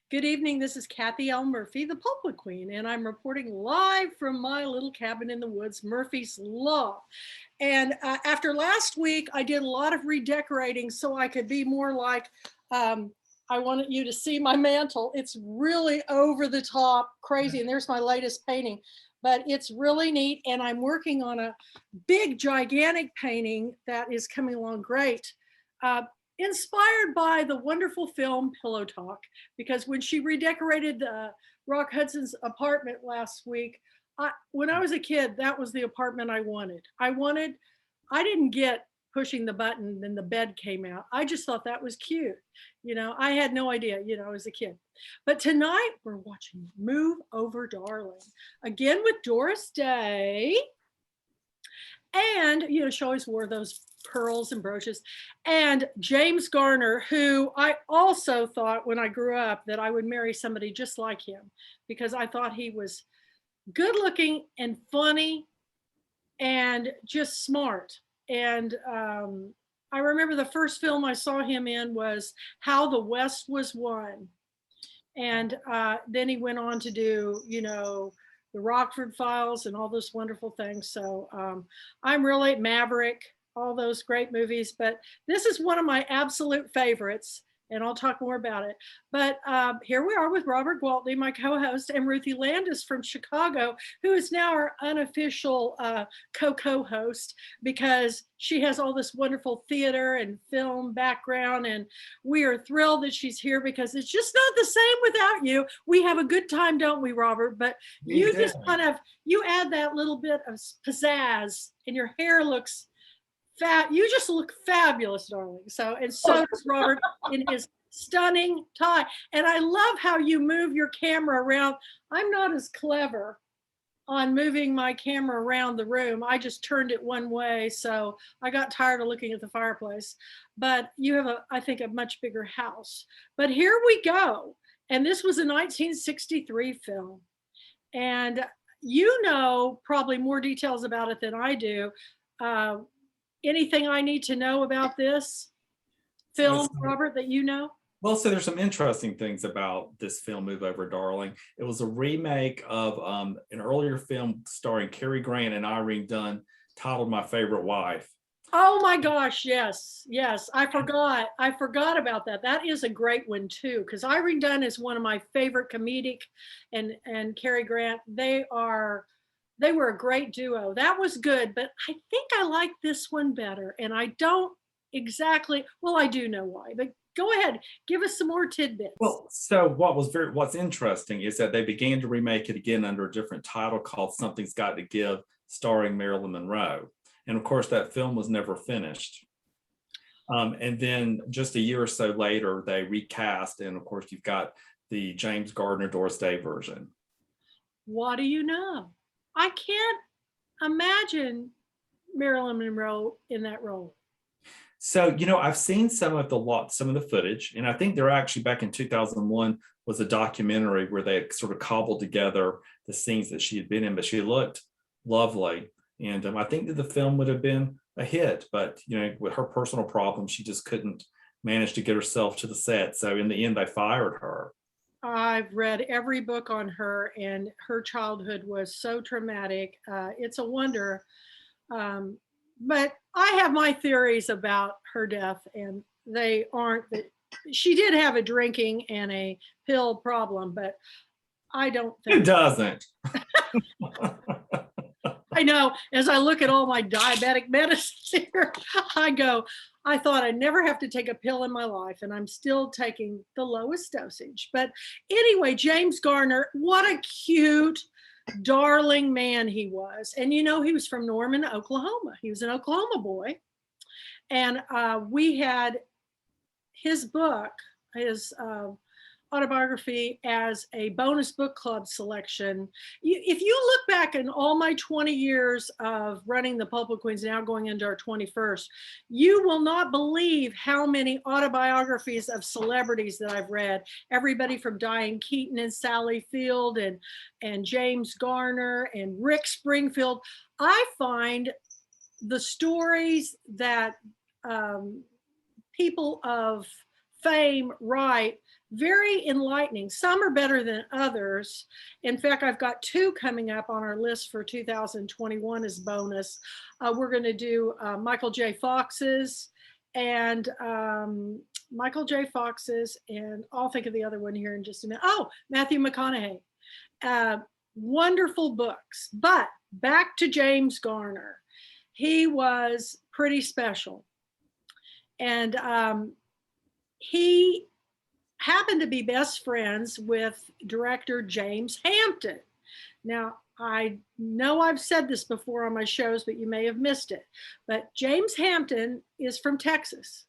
Good evening. This is Kathy L. Murphy, the Pulpit Queen, and I'm reporting live from my little cabin in the woods, Murphy's Law. And after last week, I did a lot of redecorating so I could be more like, I wanted you to see my mantle. It's really over the top, crazy. And there's my latest painting, but it's really neat. And I'm working on a big, gigantic painting that is coming along great. Uh, Inspired by the wonderful film Pillow Talk, because when she redecorated Rock Hudson's apartment last week, when I was a kid, that was the apartment I wanted. I didn't get pushing the button and the bed came out. I just thought that was cute. I had no idea, as a kid. But tonight we're watching Move Over Darling, again with Doris Day. And, she always wore those pearls and brooches. And James Garner, who I also thought when I grew up that I would marry somebody just like him, because I thought he was good looking and funny and just smart. And I remember the first film I saw him in was How the West Was Won. And then he went on to do, the Rockford Files and all those wonderful things. So I'm really Maverick, all those great movies, but this is one of my absolute favorites, and I'll talk more about it. But here we are with Robert Gwaltney, my co-host, and Ruthie Landis from Chicago, who is now our unofficial co-host because she has all this wonderful theater and film background, and we are thrilled that she's here because it's just not the same without you. We have a good time, don't we, Robert? But you just you add that little bit of pizzazz, and your hair looks you just look fabulous, darling. So does Robert in his stunning tie. And I love how you move your camera around. I'm not as clever on moving my camera around the room. I just turned it one way, so I got tired of looking at the fireplace. But you have I think a much bigger house. But here we go. And this was a 1963 film. And you know probably more details about it than I do. Anything I need to know about this film, Robert, that you know? Well, so there's some interesting things about this film, Move Over Darling. It was a remake of an earlier film starring Cary Grant and Irene Dunne titled My Favorite Wife. Oh my gosh, yes. I forgot about that. That is a great one too, because Irene Dunne is one of my favorite comedic, and Cary Grant, they were a great duo. That was good, but I think I like this one better. And I don't exactly, well, I do know why, but go ahead, give us some more tidbits. Well, so what's interesting is that they began to remake it again under a different title called Something's Got to Give, starring Marilyn Monroe. And of course, that film was never finished. And then just a year or so later, they recast. And of course, you've got the James Gardner, Doris Day version. What do you know? I can't imagine Marilyn Monroe in that role. So, I've seen some of the footage, and I think they're actually back in 2001 was a documentary where they had sort of cobbled together the scenes that she had been in, but she looked lovely. And I think that the film would have been a hit, but, with her personal problems, she just couldn't manage to get herself to the set. So in the end, they fired her. I've read every book on her, and her childhood was so traumatic. It's a wonder. But I have my theories about her death, and they aren't that she did have a drinking and a pill problem, but I don't think it doesn't. I know, as I look at all my diabetic medicines here, I thought I'd never have to take a pill in my life, and I'm still taking the lowest dosage. But anyway, James Garner, what a cute, darling man he was. And he was from Norman, Oklahoma. He was an Oklahoma boy. And we had his book, his autobiography, as a bonus book club selection. If you look back in all my 20 years of running the Pulpit Queens, now going into our 21st, you will not believe how many autobiographies of celebrities that I've read. Everybody from Diane Keaton and Sally Field and James Garner and Rick Springfield. I find the stories that people of fame write. Very enlightening. Some are better than others. In fact, I've got 2 coming up on our list for 2021 as bonus. We're going to do Michael J. Fox's and I'll think of the other one here in just a minute. Oh, Matthew McConaughey. Wonderful books. But back to James Garner. He was pretty special. And he happened to be best friends with director James Hampton. Now, I know I've said this before on my shows, but you may have missed it. But James Hampton is from Texas,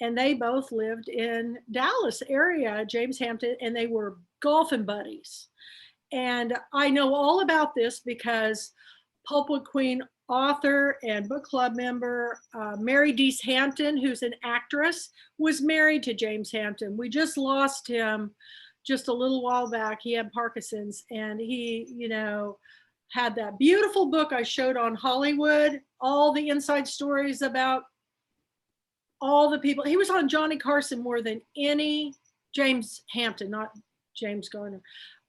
and they both lived in Dallas area, James Hampton, and they were golfing buddies. And I know all about this because Pulpwood Queen author and book club member Mary Deese Hampton, who's an actress, was married to James Hampton. We just lost him just a little while back. He had Parkinson's, and he, had that beautiful book I showed on Hollywood, all the inside stories about all the people. He was on Johnny Carson more than any, James Hampton, not James Garner,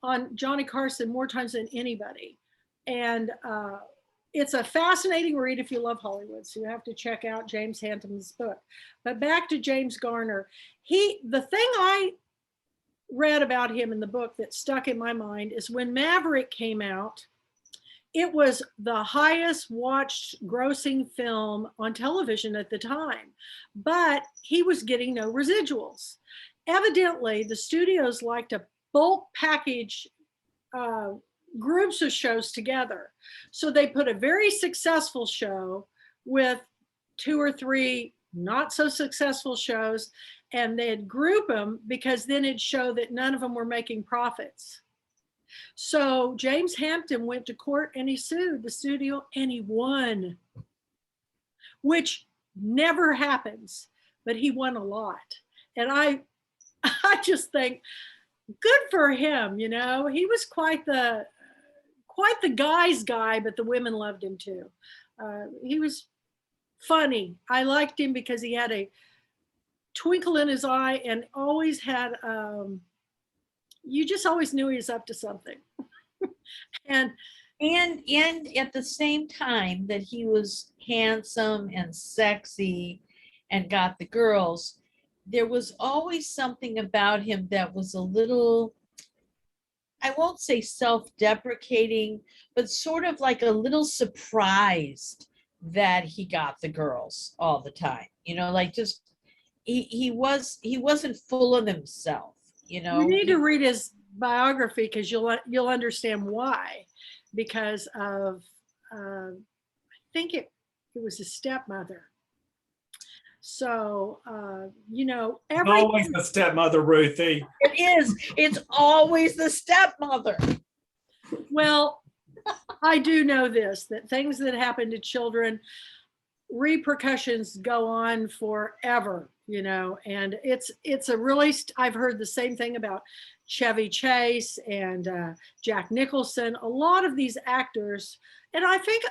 on Johnny Carson more times than anybody. And it's a fascinating read if you love Hollywood. So you have to check out James Hampton's book. But back to James Garner. The thing I read about him in the book that stuck in my mind is when Maverick came out, it was the highest watched grossing film on television at the time, but he was getting no residuals. Evidently, the studios like to bulk package groups of shows together. So they put a very successful show with 2 or 3 not so successful shows, and they'd group them because then it'd show that none of them were making profits. So James Hampton went to court and he sued the studio and he won, which never happens, but he won a lot. And I just think good for him. He was quite the guy's guy, but the women loved him too. He was funny. I liked him because he had a twinkle in his eye and always had, you just always knew he was up to something. and at the same time that he was handsome and sexy and got the girls, there was always something about him that was a little, I won't say self-deprecating, but sort of like a little surprised that he got the girls all the time. Like just he wasn't full of himself. You need to read his biography because you'll understand why. Because of I think it was his stepmother. So always the stepmother, Ruthie. It is. It's always the stepmother. Well, I do know this, that things that happen to children, repercussions go on forever, and it's a really, I've heard the same thing about Chevy Chase and Jack Nicholson, a lot of these actors. And I think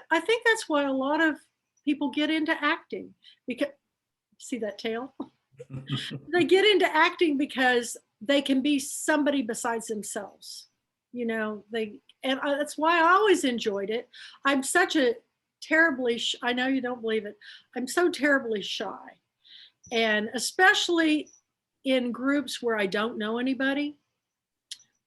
that's why a lot of people get into acting, because see that tail? They get into acting because they can be somebody besides themselves. And that's why I always enjoyed it. I'm such a terribly, I know you don't believe it, I'm so terribly shy. And especially in groups where I don't know anybody,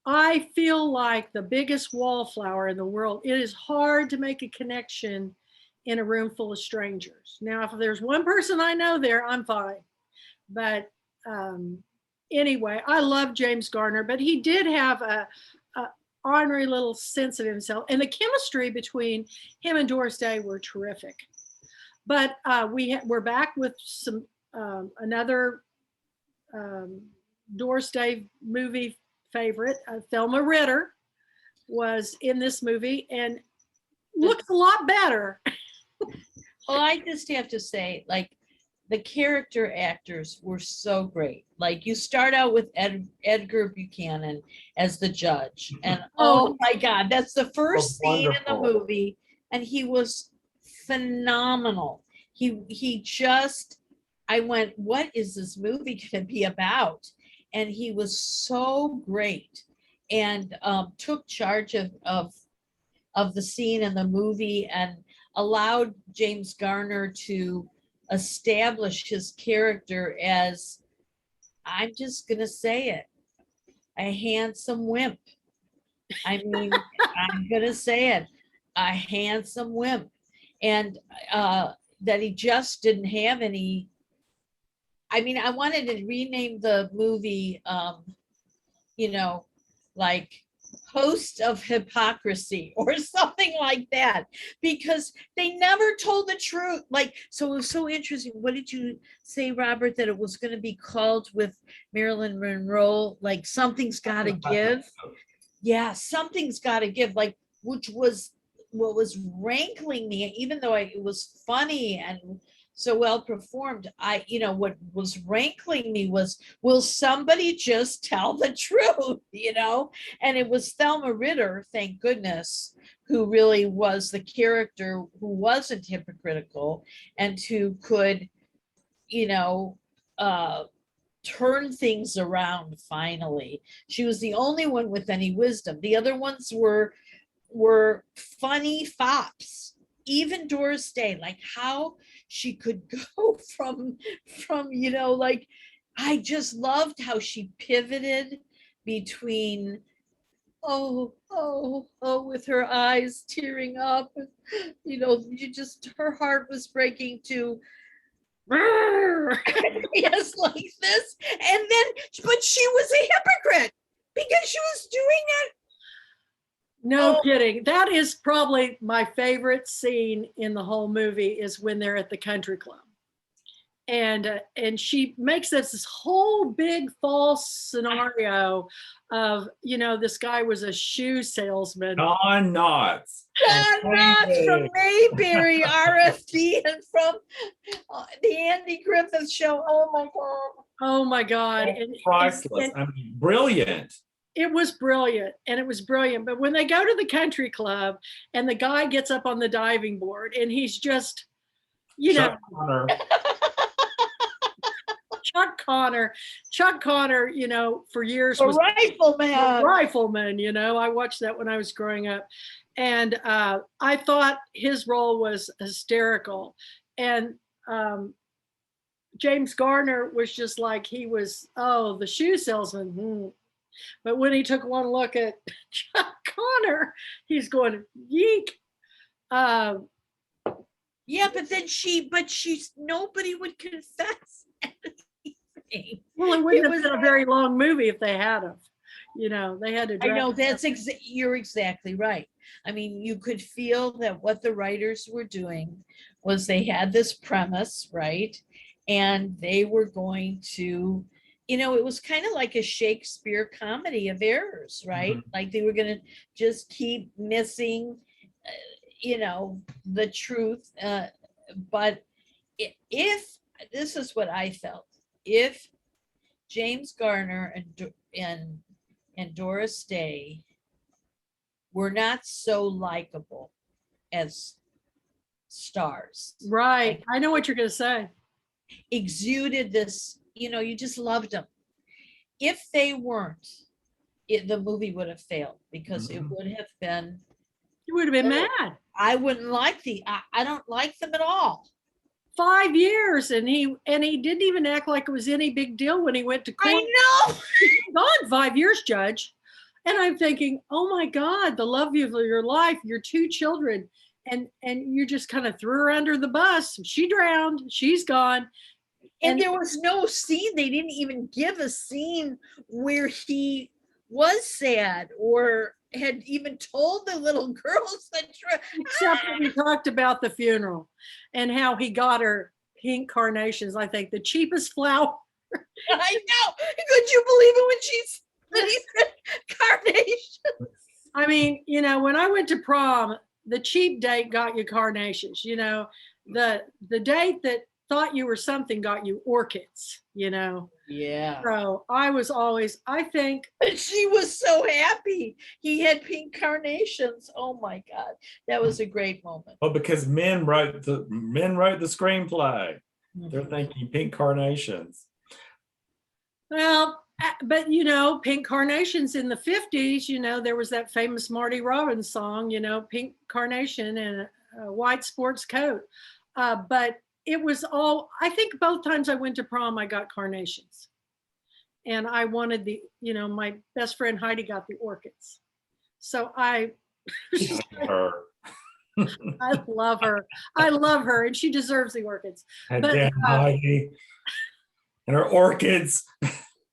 I feel like the biggest wallflower in the world. It is hard to make a connection in a room full of strangers. Now, if there's one person I know there, I'm fine. But anyway, I love James Garner, but he did have a ornery little sense of himself, and the chemistry between him and Doris Day were terrific. But we're back with some another Doris Day movie favorite. Thelma Ritter was in this movie and looks a lot better. Well, I just have to say, like, the character actors were so great. Like, you start out with Edgar Buchanan as the judge, and oh my God, that's the first scene in the movie, and he was phenomenal. He just, I went, what is this movie going to be about? And he was so great, and took charge of the scene in the movie, and allowed James Garner to establish his character as, I'm just going to say it, a handsome wimp. I mean, I'm going to say it, a handsome wimp. And that he just didn't have any. I mean, I wanted to rename the movie, like Host of Hypocrisy or something like that, because they never told the truth. Like, so it was so interesting. What did you say, Robert, that it was going to be called with Marilyn Monroe? Like, Something's Gotta Give. Yeah, Something's Gotta Give, like, which was what was rankling me, even though it was funny and so well performed. What was rankling me was, will somebody just tell the truth? And it was Thelma Ritter, thank goodness, who really was the character who wasn't hypocritical and who could, turn things around finally. She was the only one with any wisdom. The other ones were funny fops. Even Doris Day, like how she could go from like, I just loved how she pivoted between with her eyes tearing up, her heart was breaking, to yes, like this. And then, but she was a hypocrite because she was doing it. No kidding. That is probably my favorite scene in the whole movie, is when they're at the country club. And she makes this whole big false scenario of, this guy was a shoe salesman. Don Knotts. Don Knotts from Mayberry, RFD, and from the Andy Griffith Show. Oh my God. Oh my God. Priceless. I mean, brilliant. It was brilliant, and it was brilliant. But when they go to the country club and the guy gets up on the diving board and he's just, Chuck Connor. Chuck Connor, for years was a rifleman. I watched that when I was growing up. And I thought his role was hysterical. And James Garner was just like, he was, the shoe salesman. But when he took one look at Chuck Connor, he's going, yeek. Yeah, but then nobody would confess anything. Well, it wouldn't have been a very long movie if they had of. They had to. I know, you're exactly right. I mean, you could feel that what the writers were doing was they had this premise, right? And they were going to, it was kind of like a Shakespeare comedy of errors, right? Mm-hmm. Like they were going to just keep missing, the truth. But if, this is what I felt, if James Garner and Doris Day were not so likable as stars. Right. Like, I know what you're going to say. Exuded this, you just loved them. If they weren't, the movie would have failed, because it would have been. You would have been mad. I wouldn't like I don't like them at all. 5 years, and he didn't even act like it was any big deal when he went to court. I know. He's gone 5 years, Judge. And I'm thinking, oh my God, the love of your life, your 2 children, and you just kind of threw her under the bus. She drowned. She's gone. And there was no scene. They didn't even give a scene where he was sad or had even told the little girls the truth. Except when we talked about the funeral and how he got her pink carnations. I think the cheapest flower. I know. Could you believe it when he said carnations? I mean, when I went to prom, the cheap date got you carnations. The date that thought you were something got you orchids. Yeah. So I was always, I think. She was so happy. He had pink carnations. Oh my God. That was a great moment. Well, because men wrote the screenplay. They're thinking pink carnations. Well, but pink carnations in the 50s, there was that famous Marty Robbins song, pink carnation and a white sports coat. But it was all, I think both times I went to prom, I got carnations. And I wanted my best friend Heidi got the orchids. So I love her. I love her, and she deserves the orchids. And damn Heidi and her orchids.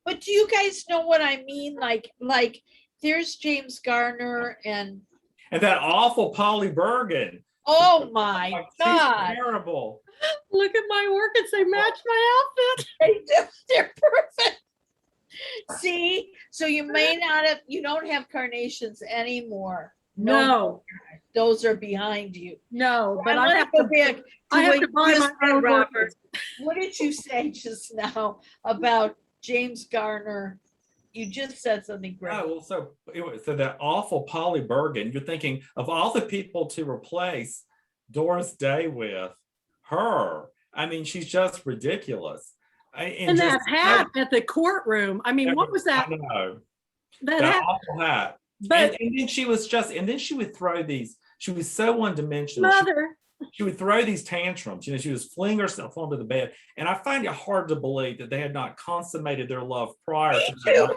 But do you guys know what I mean? Like there's James Garner and that awful Polly Bergen. Oh my God. Terrible. Look at my orchids. They match my outfit. They do. They're perfect. See, so you don't have carnations anymore. No. Those are behind you. No, but I have to go back. I have to buy my own Robert. What did you say just now about James Garner? You just said something great. Oh, well, so that awful Polly Bergen, you're thinking of all the people to replace Doris Day with her. I mean, she's just ridiculous. And that hat at the courtroom. I mean, what was that? I know. That awful hat. But and then she would throw these, she was so one-dimensional. Mother. She would throw these tantrums. She was flinging herself onto the bed. And I find it hard to believe that they had not consummated their love prior to that.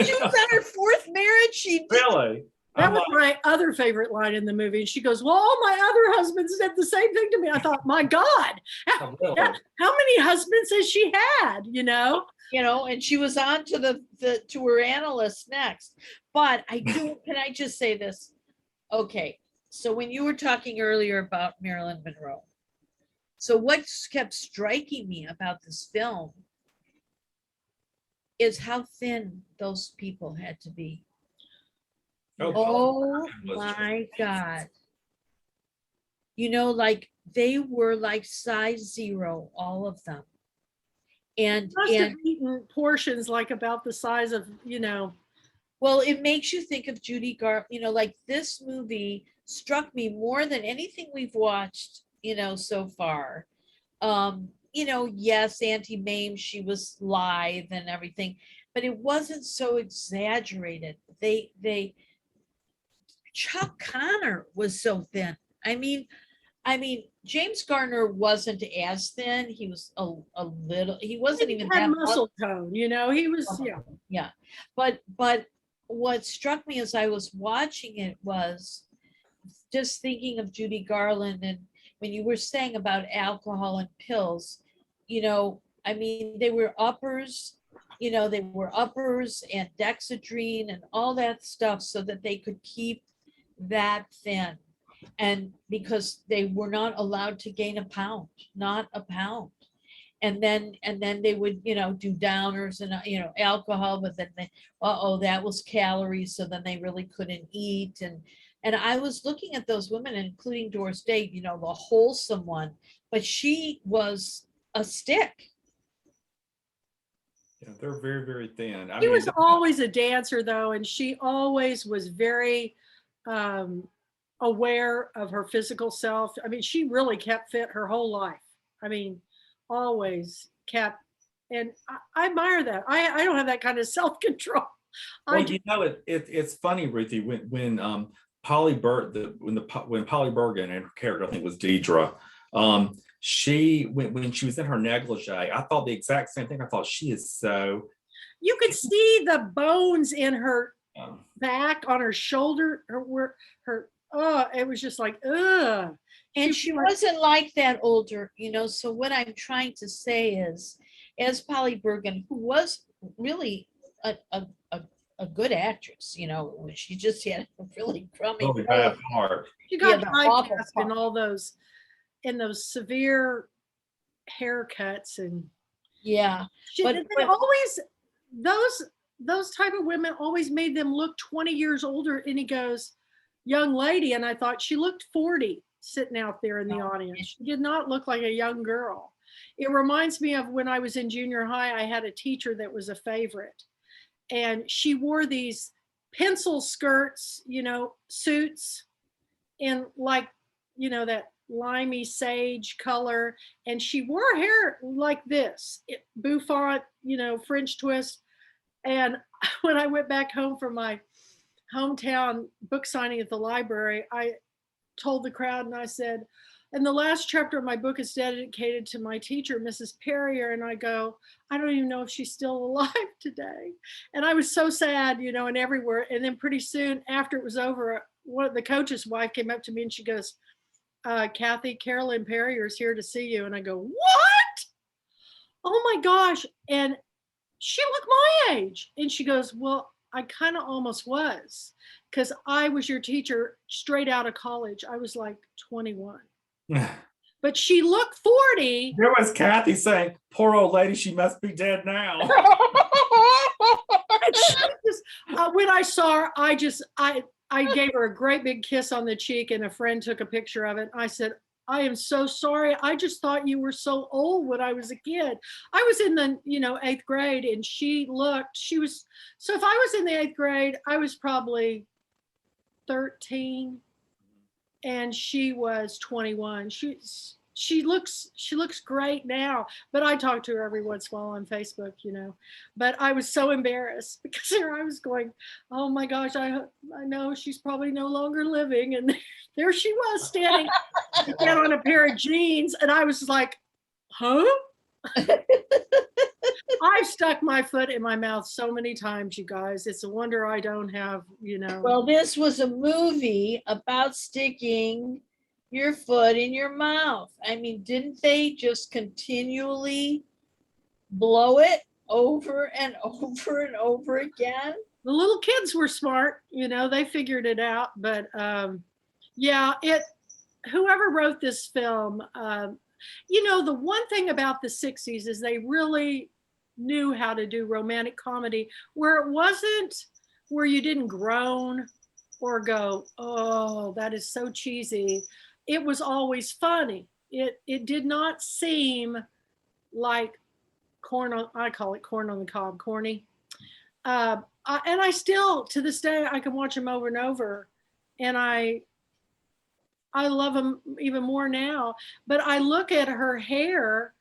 She was on her fourth marriage. Really? That was my other favorite line in the movie. And she goes, well, all my other husbands said the same thing to me. I thought, my God, how many husbands has she had, and she was on to to her analyst next. But can I just say this? Okay. So when you were talking earlier about Marilyn Monroe, so what kept striking me about this film is how thin those people had to be. Oh my God. Like they were like size 0, all of them. And must have eaten portions like about the size of, Well, it makes you think of Judy Garland, like this movie struck me more than anything we've watched, so far. Yes, Auntie Mame, she was lithe and everything, but it wasn't so exaggerated. Chuck Connor was so thin. I mean, James Garner wasn't as thin. He was a little. He wasn't even had that muscle tone. He was yeah. But what struck me as I was watching it was just thinking of Judy Garland, and when you were saying about alcohol and pills, they were uppers. They were uppers and Dexedrine and all that stuff so that they could keep that thin. And because they were not allowed to gain not a pound. And then they would, do downers and, alcohol, but then that was calories. So then they really couldn't eat. And I was looking at those women, including Doris Day, the wholesome one, but she was a stick. Yeah, they're very, very thin. She was always a dancer though. And she always was very, aware of her physical self. I mean, she really kept fit her whole life. I mean, always kept, and I admire that. I don't have that kind of self-control. Well, it's funny, Ruthie, when Polly when Polly Bergen and her character, I think was Deidre, she when she was in her negligee, I thought the exact same thing. I thought she is so. You could see the bones in her back, on her shoulder, it was just like, ugh. And she wasn't like that older, so what I'm trying to say is, as Polly Bergen, who was really a good actress, she just had a really crummy bad heart. She got typecast in all those, severe haircuts and but always those type of women always made them look 20 years older. And he goes, young lady. And I thought she looked 40 sitting out there in the audience. She did not look like a young girl. It reminds me of when I was in junior high, I had a teacher that was a favorite. And she wore these pencil skirts, suits, and like, that limey sage color, and she wore her hair like this, bouffant, French twist. And when I went back home from my hometown book signing at the library, I told the crowd and I said, and the last chapter of my book is dedicated to my teacher, Mrs. Perrier. And I go, I don't even know if she's still alive today. And I was so sad, and everywhere. And then pretty soon after it was over, one of the coach's wife came up to me and she goes, Kathy, Carolyn Perrier is here to see you. And I go, what? Oh my gosh. And she looked my age. And she goes, well, I kind of almost was, because I was your teacher straight out of college. I was like 21. But she looked 40. There was Kathy saying, poor old lady, she must be dead now. When I saw her, I gave her a great big kiss on the cheek, and a friend took a picture of it. I said, I am so sorry. I just thought you were so old when I was a kid. I was in the, 8th grade, and so if I was in the 8th grade, I was probably 13 and she was 21. She looks great now, but I talk to her every once in a while on Facebook, but I was so embarrassed because here I was going, oh my gosh, I know she's probably no longer living. And there she was standing on a pair of jeans. And I was like, huh? I've stuck my foot in my mouth so many times, you guys. It's a wonder I don't have, Well, this was a movie about sticking your foot in your mouth. I mean, didn't they just continually blow it over and over and over again? The little kids were smart, they figured it out. But whoever wrote this film, the one thing about the 60s is they really knew how to do romantic comedy where it wasn't, where you didn't groan or go, oh, that is so cheesy. It was always funny. It did not seem like I call it corn on the cob, corny. And I still, to this day, I can watch them over and over. And I love them even more now. But I look at her hair,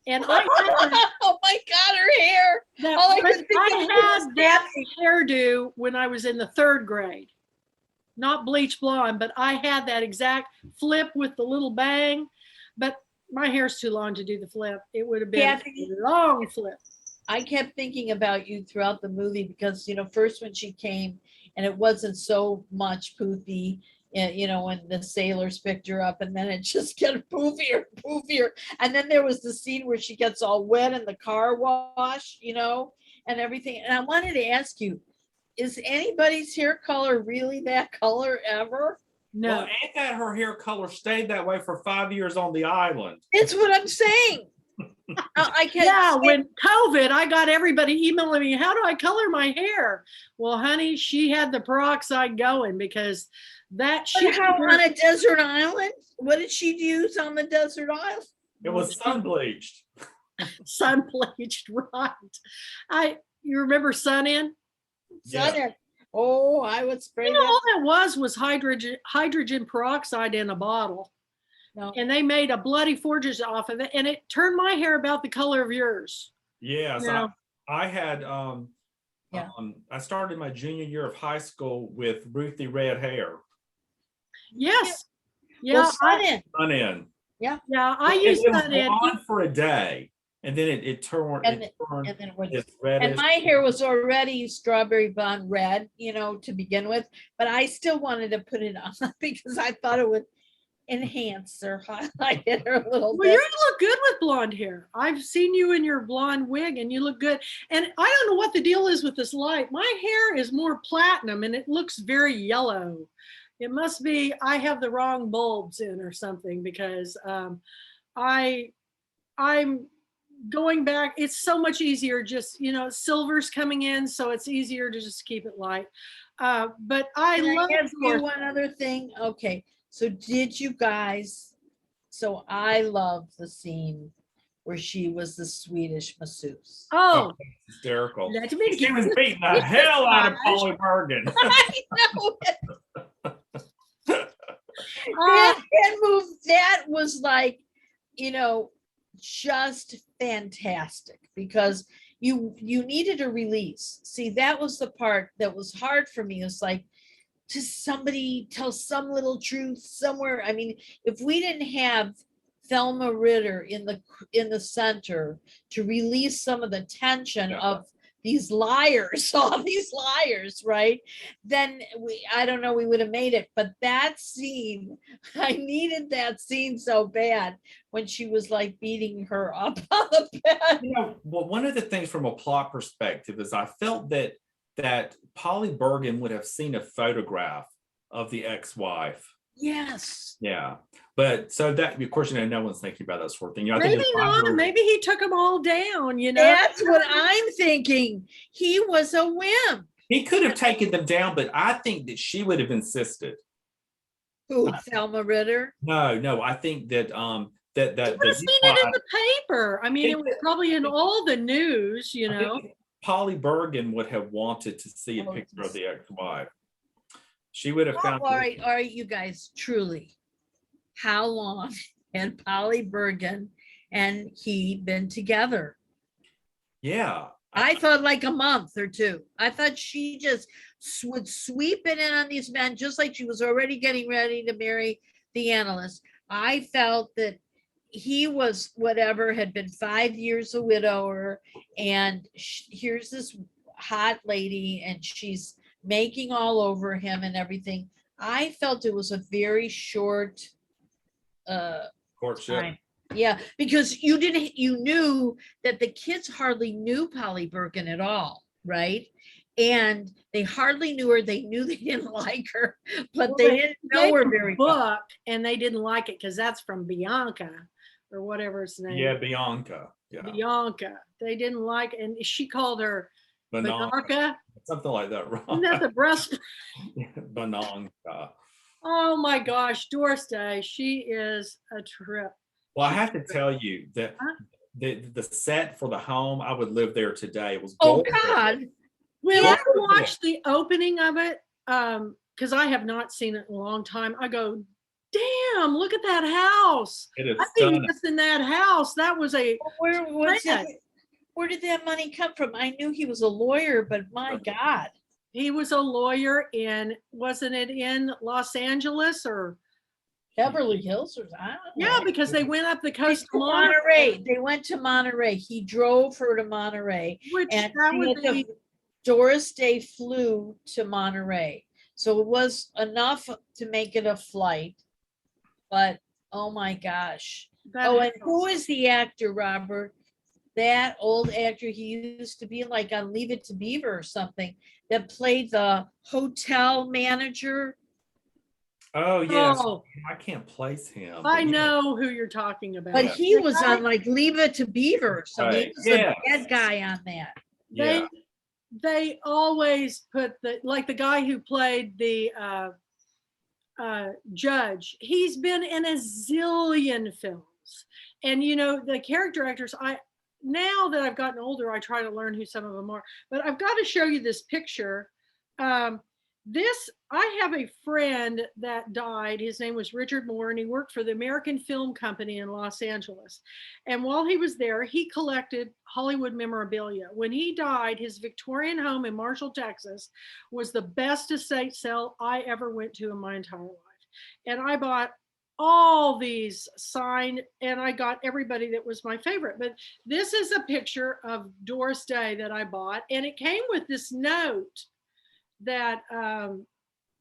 and oh my God, her hair! I had that hairdo when I was in the 3rd grade. Not bleach blonde, but I had that exact flip with the little bang. But my hair's too long to do the flip. It would have been a long flip. I kept thinking about you throughout the movie because, first when she came and it wasn't so much poofy, when the sailors picked her up, and then it just got poofier. And then there was the scene where she gets all wet in the car wash, and everything. And I wanted to ask you, is anybody's hair color really that color ever? No. Well, ain't that her hair color stayed that way for 5 years on the island? It's what I'm saying. When COVID, I got everybody emailing me, how do I color my hair? Well, honey, she had the peroxide going because on a desert island? What did she use on the desert island? It was sun bleached. Sun bleached, right. You remember Sun In? Yeah. Oh, I would spray that. All that was hydrogen peroxide in a bottle. No. And they made a bloody forges off of it, and it turned my hair about the color of yours. Yes, I had I started my junior year of high school with Ruthie red hair. Yes. Yeah. Well, Sun In. Yeah. I used Sun In for a day. And then it turned red. And my hair was already strawberry blonde red, to begin with. But I still wanted to put it on because I thought it would enhance or highlight it a little bit. Well, you look good with blonde hair. I've seen you in your blonde wig and you look good. And I don't know what the deal is with this light. My hair is more platinum and it looks very yellow. It must be I have the wrong bulbs in or something, because I'm going back. It's so much easier, just silver's coming in, so it's easier to just keep it light. But I love one other thing. Okay, so did you guys? So I love the scene where she was the Swedish masseuse. Oh, hysterical! She was beating the hell out of Polly Bergen. I know it. Uh, that was like, you know, just fantastic because you needed a release. See, that was the part that was hard for me. It's like, just somebody tell some little truth somewhere. I mean, if we didn't have Thelma Ritter in the center to release some of the tension Yeah. of these liars, all these liars, right? Then I don't know, we would have made it. But that scene, I needed that scene so bad when she was like beating her up on the bed. Well, one of the things from a plot perspective is I felt that Polly Bergen would have seen a photograph of the ex-wife. Yes. Yeah. But so that, of course, no one's thinking about that sort of thing. I maybe think not. Maybe he took them all down, That's what I'm thinking. He was a wimp. he could have taken them down, but I think that she would have insisted. Who, Thelma Ritter? No, I think that that You would have seen it in the paper. I mean, it was probably in all the news, I think Polly Bergen would have wanted to see a picture of the ex-wife. She would have found. All right, you guys, truly, how long had Polly Bergen and he been together? Yeah. I thought like a month or two. I thought she just would sweep it in on these men, just like she was already getting ready to marry the analyst. I felt that he was whatever, had been 5 years a widower, and here's this hot lady, and she's making all over him and everything. I felt it was a very short Courtship. time. Yeah, because you knew that the kids hardly knew Polly Bergen at all, right? And they hardly knew her. They knew they didn't like her, but they didn't know her very well. And they didn't like it because that's from Bianca or whatever his name. Yeah, Bianca. Yeah. Bianca. They didn't like it. And she called her Bananka. Something like that, right? Isn't that the breast? Bananka. Oh my gosh, Doris Day. She is a trip. Well, I have to tell you that the set for the home, I would live there today. It was gorgeous. God. When I watched the opening of it, because I have not seen it in a long time, I go, damn, look at that house. It is I think it's in that house. That was where did that money come from? I knew he was a lawyer, but my God. He was a lawyer wasn't it in Los Angeles or Beverly Hills, or I don't know. Yeah, because they went up the coast to Monterey. They went to Monterey. He drove her to Monterey. And Doris Day flew to Monterey. So it was enough to make it a flight. But oh my gosh. And who is the actor, Robert? That old actor, he used to be like on Leave It to Beaver or something, that played the hotel manager. Oh, yes. Oh, I can't place him. I know who you're talking about. But he was on like Leave It to Beaver or something. He was the bad guy on that. Yeah. They always put the guy who played the judge. He's been in a zillion films. And the character actors, now that I've gotten older, I try to learn who some of them are. But I've got to show you this picture. I have a friend that died. His name was Richard Moore, and he worked for the American Film Company in Los Angeles. And while he was there, he collected Hollywood memorabilia. When he died, his Victorian home in Marshall, Texas, was the best estate sale I ever went to in my entire life. And I bought all these signed, and I got everybody that was my favorite. But this is a picture of Doris Day that I bought, and it came with this note that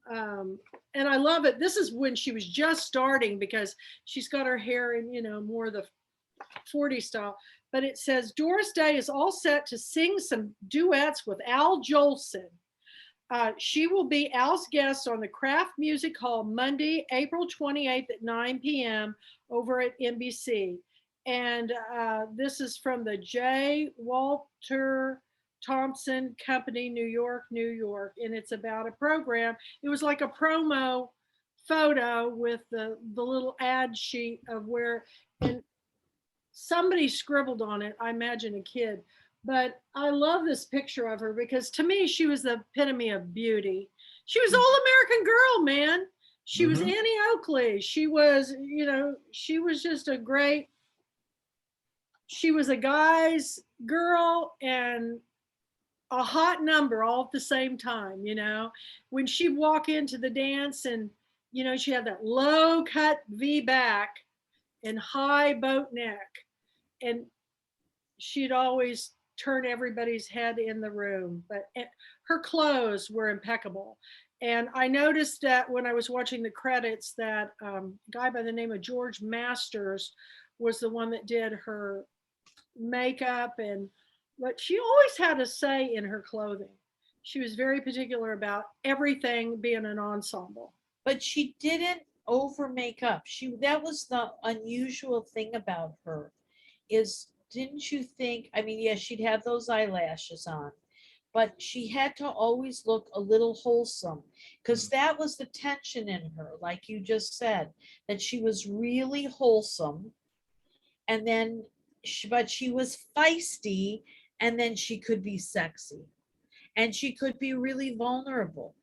and I love it. This is when she was just starting, because she's got her hair in more of the 40s style, but it says Doris Day is all set to sing some duets with Al Jolson. She will be Al's guest on the Kraft Music Hall Monday, April 28th at 9 p.m. over at NBC. And this is from the J. Walter Thompson Company, New York, New York. And it's about a program. It was like a promo photo with the little ad sheet of where, and somebody scribbled on it, I imagine a kid. But I love this picture of her because to me, she was the epitome of beauty. She was all American girl, man. She was Mhm. Annie Oakley. She was, she was just she was a guy's girl and a hot number all at the same time, when she'd walk into the dance and, she had that low cut V back and high boat neck. And she'd always turn everybody's head in the room, but her clothes were impeccable. And I noticed that when I was watching the credits that a guy by the name of George Masters was the one that did her makeup, but she always had a say in her clothing. She was very particular about everything being an ensemble. But she didn't over make up. That was the unusual thing about her is, didn't you think, I mean, yes, she'd have those eyelashes on, but she had to always look a little wholesome because that was the tension in her, like you just said, that she was really wholesome. And then, but she was feisty, and then she could be sexy and she could be really vulnerable.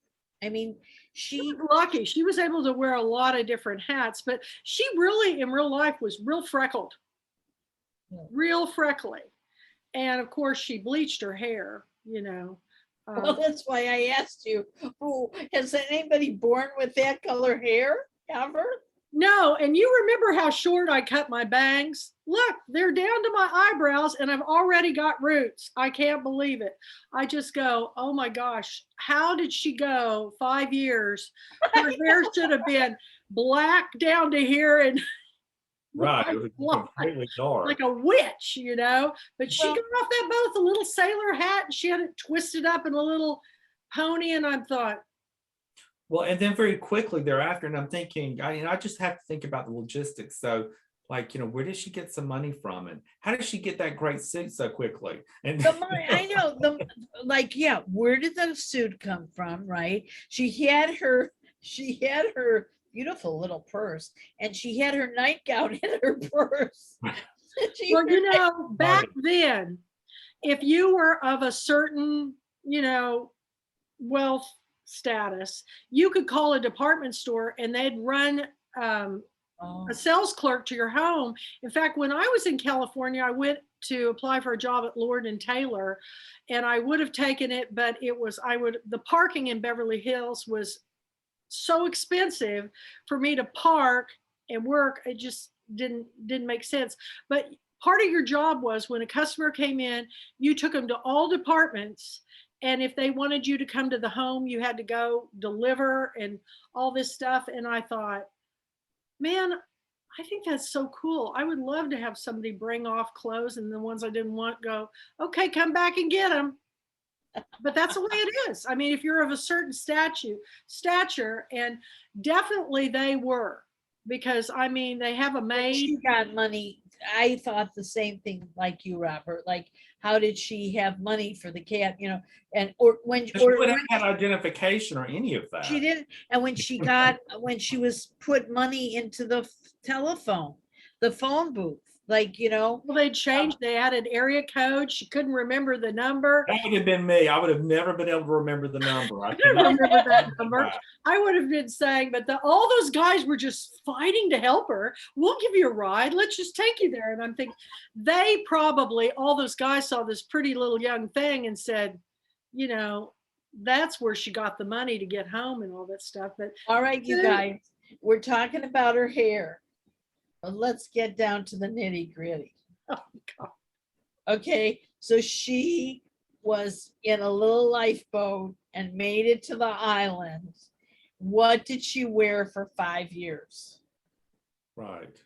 I mean, She was lucky. She was able to wear a lot of different hats, but she really, in real life, was real freckled, real freckly. And of course, she bleached her hair, well, that's why I asked you, oh, has anybody born with that color hair ever? No, and you remember how short I cut my bangs? Look, they're down to my eyebrows and I've already got roots. I can't believe it. I just go, oh my gosh, how did she go 5 years? Her hair should have been black down to here and Right, it was completely dark. like a witch, But she Well, got off that boat with a little sailor hat and she had it twisted up in a little pony. And I thought, well, and then very quickly thereafter, and I'm thinking, I just have to think about the logistics. So, like, where did she get some money from, and how did she get that great suit so quickly? And the money, I know, yeah, where did the suit come from, right? She had her beautiful little purse, and she had her nightgown in her purse. well, back then, if you were of a certain, wealth status, you could call a department store and they'd run a sales clerk to your home. In fact, when I was in California, I went to apply for a job at Lord and Taylor, and I would have taken it, but the parking in Beverly Hills was so expensive for me to park and work. It just didn't make sense. But part of your job was when a customer came in, you took them to all departments. And if they wanted you to come to the home, you had to go deliver and all this stuff. And I thought, man, I think that's so cool. I would love to have somebody bring off clothes and the ones I didn't want go, okay, come back and get them. But that's the way it is. I mean, if you're of a certain stature, and definitely they were, because I mean, they have a maid. She got money. I thought the same thing like you, Robert. Like, how did she have money for the cat? And when she wouldn't have had identification or any of that. She didn't. And when she was put money into the telephone, the phone booth, well, they changed, they added area code. She couldn't remember the number. That would have been me. I would have never been able to remember the number. I couldn't remember that number. I would have been saying, but all those guys were just fighting to help her. We'll give you a ride. Let's just take you there. And I'm thinking, they probably, all those guys saw this pretty little young thing and said, that's where she got the money to get home and all that stuff. But all right, you guys, we're talking about her hair. Let's get down to the nitty gritty. Oh, God. Okay, so she was in a little lifeboat and made it to the island. What did she wear for 5 years? Right.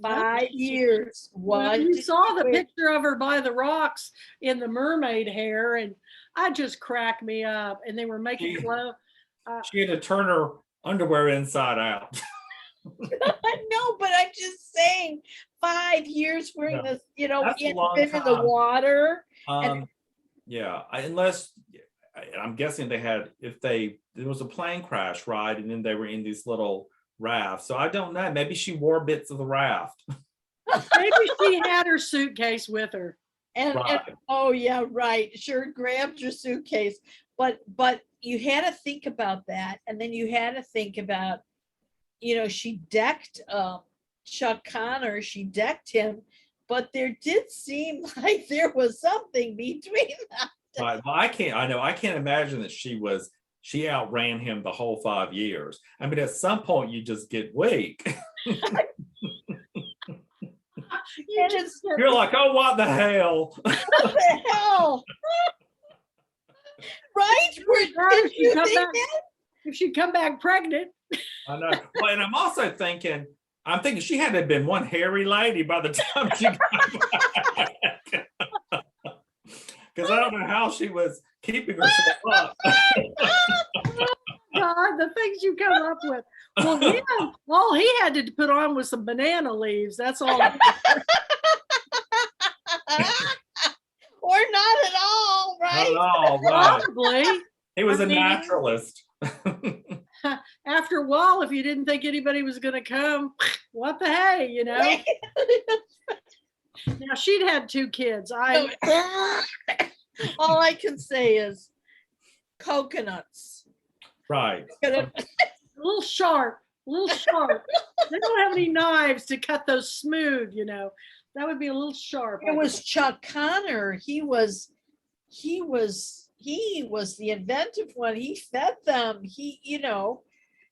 5 years. What? You saw the picture of her by the rocks in the mermaid hair, and I just cracked me up. And they were making clothes. She had to turn her underwear inside out. No, but I'm just saying, 5 years wearing this, been in the water. Yeah, unless I'm guessing there was a plane crash, right? And then they were in these little rafts. So I don't know. Maybe she wore bits of the raft. Maybe she had her suitcase with her. And oh yeah, right. Sure, grabbed your suitcase. But you had to think about that, and then you had to think about, she decked Chuck Connor, she decked him, but there did seem like there was something between them. Right. Well, I can't imagine that she outran him the whole 5 years. I mean, at some point you just get weak. You're like, oh, what the hell? What the hell? Right? Did you think that? If she'd come back pregnant. I know. Well, and I'm also thinking she had to have been one hairy lady by the time she got back. Because I don't know how she was keeping herself up. God, the things you come up with. Well, all he had to put on was some banana leaves. That's all. Or not at all, right? Not at all, right. Probably. He was a naturalist. After a while, if you didn't think anybody was going to come, what the hey, Now, she'd had 2 kids. All I can say is coconuts. Right. A little sharp. They don't have any knives to cut those smooth, That would be a little sharp. It was Chuck Connor. He was the inventive one. He fed them.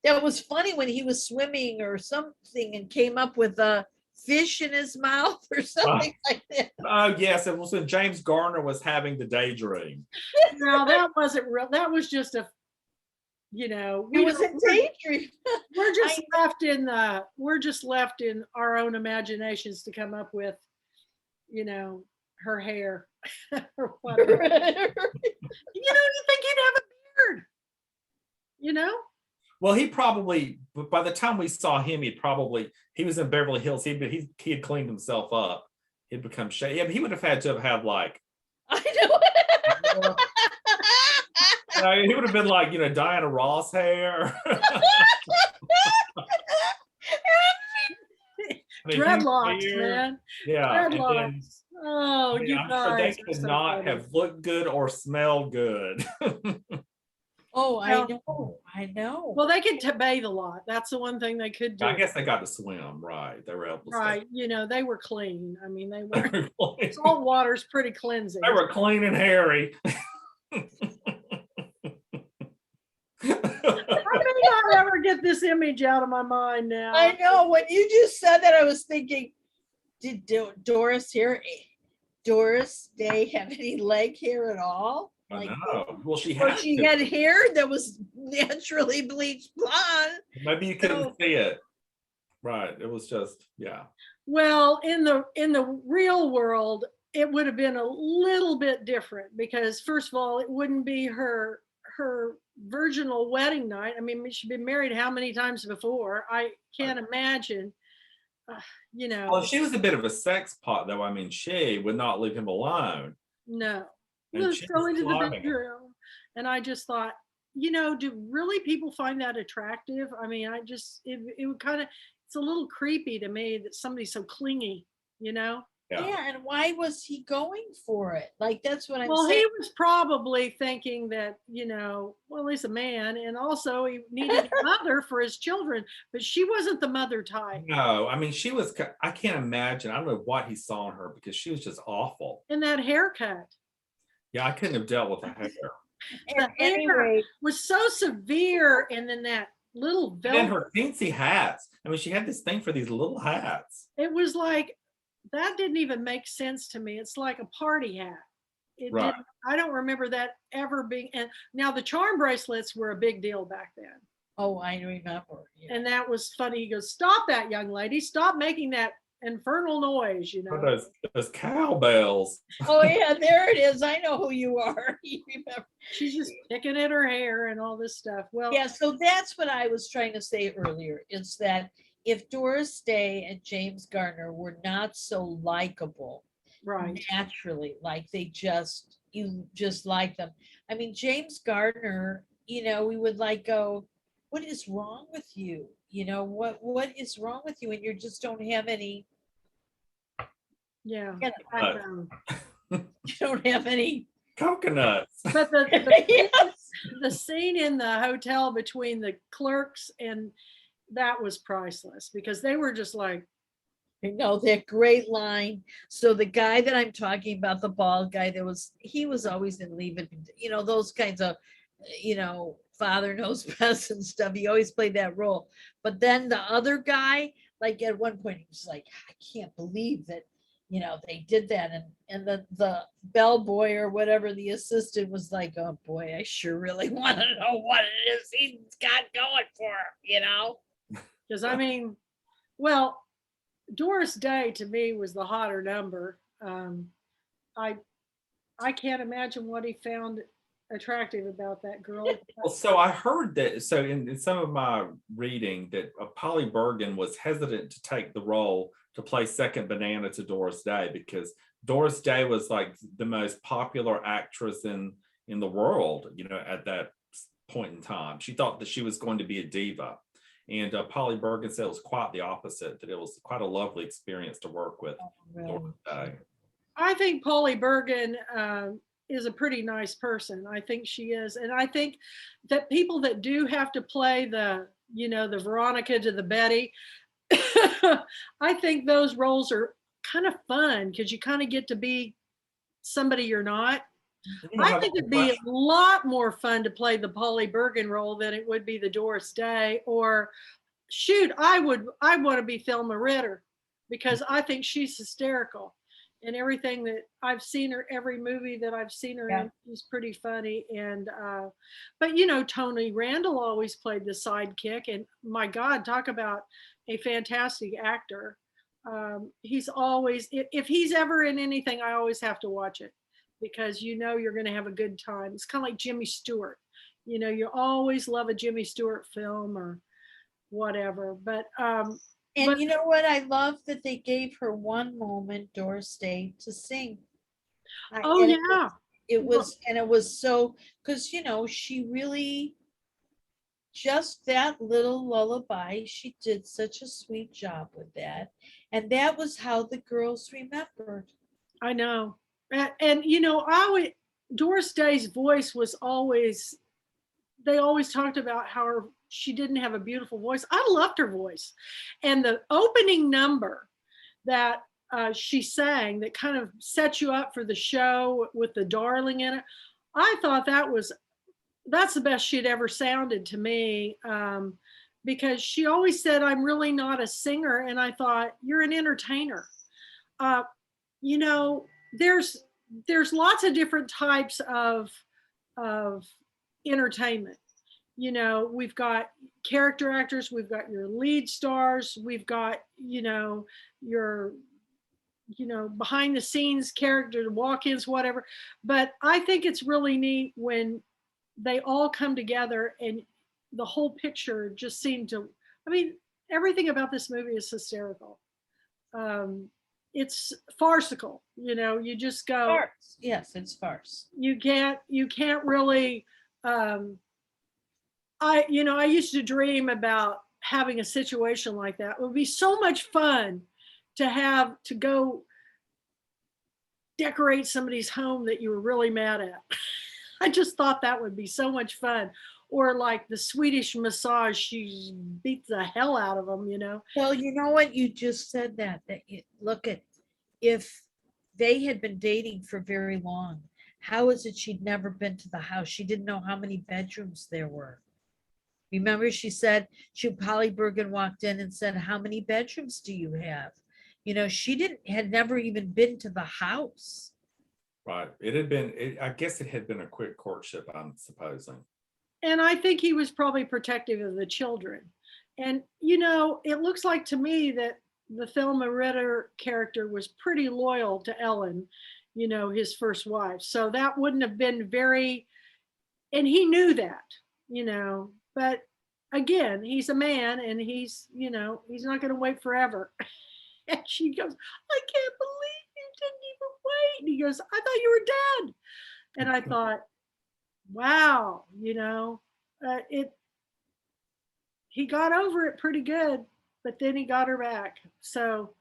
That was funny when he was swimming or something and came up with a fish in his mouth or something like that. Oh, yes. It was when James Garner was having the daydream. No, that wasn't real. That was just a, It was a daydream. We're just left in our own imaginations to come up with, her hair or whatever. You think he'd have a beard? Well, he probably, by the time we saw him, he was in Beverly Hills. He had cleaned himself up. He'd become shaved. Yeah, but he would have had to have had like. I know. He would have been like, Diana Ross hair. Dreadlocks, man. Yeah. Dreadlocks. Oh, you I'm guys. sure they could not funny. have looked good or smelled good. Oh, I know. Well, they could bathe a lot. That's the one thing they could do. I guess they got to swim, right? They were able to right. They were clean. I mean, they were clean. Salt water's pretty cleansing. They were clean and hairy. I may not ever get this image out of my mind now. I know. When you just said that, I was thinking, did Doris Day have any leg hair at all? Like, no. Well, she had hair that was naturally bleached blonde. Maybe you couldn't see it. Right. It was just, yeah. Well, in the real world, it would have been a little bit different because, first of all, it wouldn't be her virginal wedding night. I mean, she'd been married how many times before? I can't imagine. Well, she was a bit of a sex pot, though. I mean, she would not leave him alone. No. Was going to the bedroom, and I just thought, do really people find that attractive? I mean, it would kind of, it's a little creepy to me that somebody's so clingy, Yeah, and why was he going for it? Like, that's what I'm saying. Well, he was probably thinking that, well, he's a man, and also he needed a mother for his children, but she wasn't the mother type. No, I mean, I can't imagine. I don't know what he saw in her because she was just awful. And that haircut. Yeah, I couldn't have dealt with the hair. The hair was so severe, and then that little velvet. And her teensy hats. I mean, she had this thing for these little hats. It was like, that didn't even make sense to me. It's like a party hat. Right. I don't remember that ever being. And now the charm bracelets were a big deal back then. Oh, I remember. Yeah. And that was funny. He goes, "Stop that, young lady! Stop making that infernal noise!" Those cowbells. Oh yeah, there it is. I know who you are. You remember? She's just picking at her hair and all this stuff. Well, yeah. So that's what I was trying to say earlier. Is that if Doris Day and James Garner were not so likable, right, naturally, like you just like them. I mean, James Gardner, we would go, what is wrong with you? What is wrong with you? And you just don't have any. Yeah. You don't have any Coconuts. But Yes. the scene in the hotel between the clerks and that was priceless because they were just like, I know that great line. So the guy that I'm talking about, the bald guy, he was always in Leave It, those kinds of, father knows best and stuff. He always played that role. But then the other guy, like at one point, he was like, I can't believe that, they did that. And the bellboy or whatever, the assistant was like, oh boy, I sure really want to know what it is he's got going for him. because I mean, well, Doris Day to me was the hotter number. I I can't imagine what he found attractive about that girl. Well, so I heard that. So in some of my reading, that Polly Bergen was hesitant to take the role to play second banana to Doris Day because Doris Day was like the most popular actress in the world, at that point in time. She thought that she was going to be a diva, and Polly Bergen said it was quite the opposite. That it was quite a lovely experience to work with Doris Day. I think Polly Bergen is a pretty nice person. I think she is, and I think that people that do have to play the Veronica to the Betty, I think those roles are kind of fun because you kind of get to be somebody you're not. I think it'd be a lot more fun to play the Polly Bergen role than it would be the Doris Day. Or shoot, I want to be Thelma Ritter because I think she's hysterical. And everything that I've seen her, every movie that I've seen her in, she's pretty funny. And but Tony Randall always played the sidekick, and my God, talk about a fantastic actor. He's always, if he's ever in anything, I always have to watch it because you're going to have a good time. It's kind of like Jimmy Stewart. You always love a Jimmy Stewart film or whatever. But And you know what? I love that they gave her one moment, Doris Day, to sing. oh yeah, It was so, because she really, just that little lullaby, she did such a sweet job with that. And that was how the girls remembered. I know. And Doris Day's voice was always, they always talked about how she didn't have a beautiful voice. I loved her voice. And the opening number that she sang that kind of set you up for the show with the darling in it, I thought that's the best she'd ever sounded to me. Because she always said, I'm really not a singer. And I thought, you're an entertainer. You know, there's lots of different types of entertainment. We've got character actors, we've got your lead stars, we've got your behind the scenes character walk-ins, whatever. But I think it's really neat when they all come together and the whole picture just seemed to, I mean, everything about this movie is hysterical. It's farcical, you just go, Farce. Yes, it's farce. you can't really, I used to dream about having a situation like that. It would be so much fun to have to go decorate somebody's home that you were really mad at. I just thought that would be so much fun. Or like the Swedish massage, she beats the hell out of them, Well, you know what? You just said that look at, if they had been dating for very long, how is it she'd never been to the house? She didn't know how many bedrooms there were. Remember, she said, Polly Bergen walked in and said, how many bedrooms do you have? She had never even been to the house. Right. I guess it had been a quick courtship, I'm supposing. And I think he was probably protective of the children. And, it looks like to me that the Thelma Ritter character was pretty loyal to Ellen, his first wife. So that wouldn't have been very, and he knew that, but again, he's a man and he's not going to wait forever. And she goes, I can't believe you didn't even wait. And he goes, I thought you were dead. And I thought, wow, he got over it pretty good, but then he got her back. So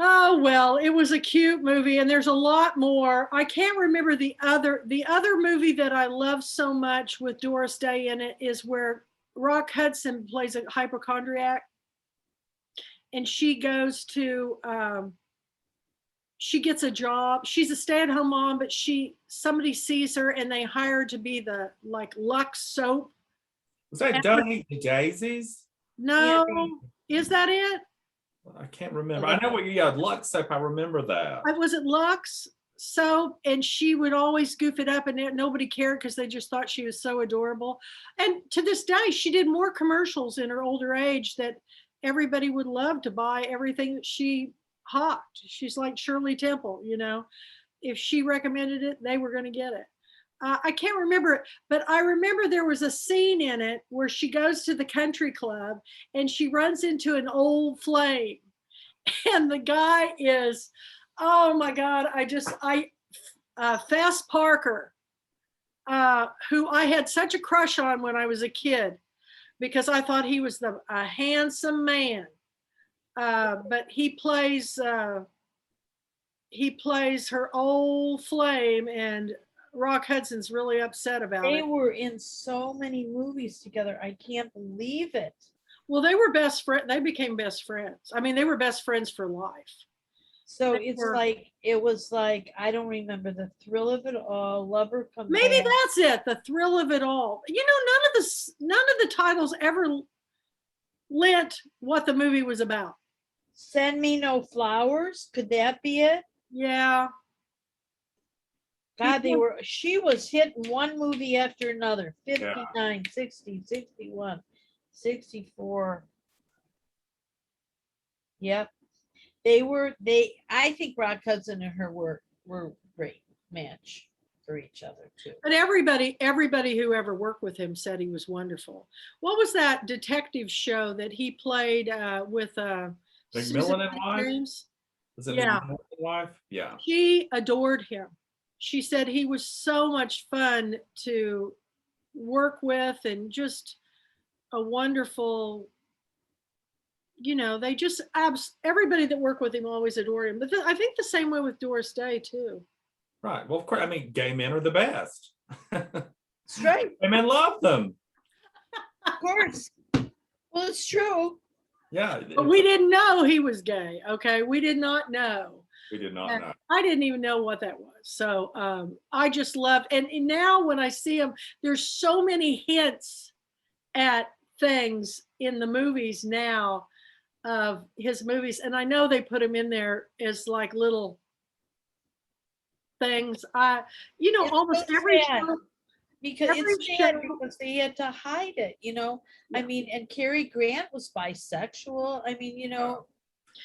Oh, well, it was a cute movie, and there's a lot more. I can't remember the other movie that I love so much with Doris Day in it is where Rock Hudson plays a hypochondriac, and she goes to she gets a job. She's a stay-at-home mom, but somebody sees her and they hire her to be the like Lux soap. Was that Don't Eat the Daisies? No, is that it? I can't remember. I know what you got. Lux soap. I remember that. Was it Lux soap? And she would always goof it up, and nobody cared because they just thought she was so adorable. And to this day, she did more commercials in her older age that everybody would love to buy everything that she hawked. She's like Shirley Temple, if she recommended it, they were going to get it. I can't remember it, but I remember there was a scene in it where she goes to the country club and she runs into an old flame. And the guy is, oh my God, Fess Parker, who I had such a crush on when I was a kid because I thought he was a handsome man. But he plays her old flame, and Rock Hudson's really upset about it. They were in so many movies together. I can't believe it. Well, they were best friends. They became best friends. I mean, they were best friends for life. So it was like, I don't remember The Thrill of It All, Lover Come Maybe Back. that's it. The Thrill of It All. None of the titles ever lent what the movie was about. Send Me No Flowers. Could that be it? Yeah. God, she was hitting one movie after another. 59, 60, 61, 64. Yep. I think Rock Hudson and her were great match for each other too. But everybody who ever worked with him said he was wonderful. What was that detective show that he played with McMillan and Wife? James? Was it Yeah. McMillan and Wife? Yeah. She adored him. She said he was so much fun to work with and just a wonderful, they just, everybody that worked with him always adored him. But I think the same way with Doris Day too. Right. Well, of course, I mean, gay men are the best. That's right. Women love them. Of course. Well, it's true. Yeah. But we didn't know he was gay. Okay. We did not know. We did not know. I didn't even know what that was. So I just loved, and now when I see him, there's so many hints at things in the movies now of his movies. And I know they put him in there as like little things. It's almost so every sad. show. Because Every it's sad show- because they had to hide it, Yeah. I mean, and Cary Grant was bisexual. I mean,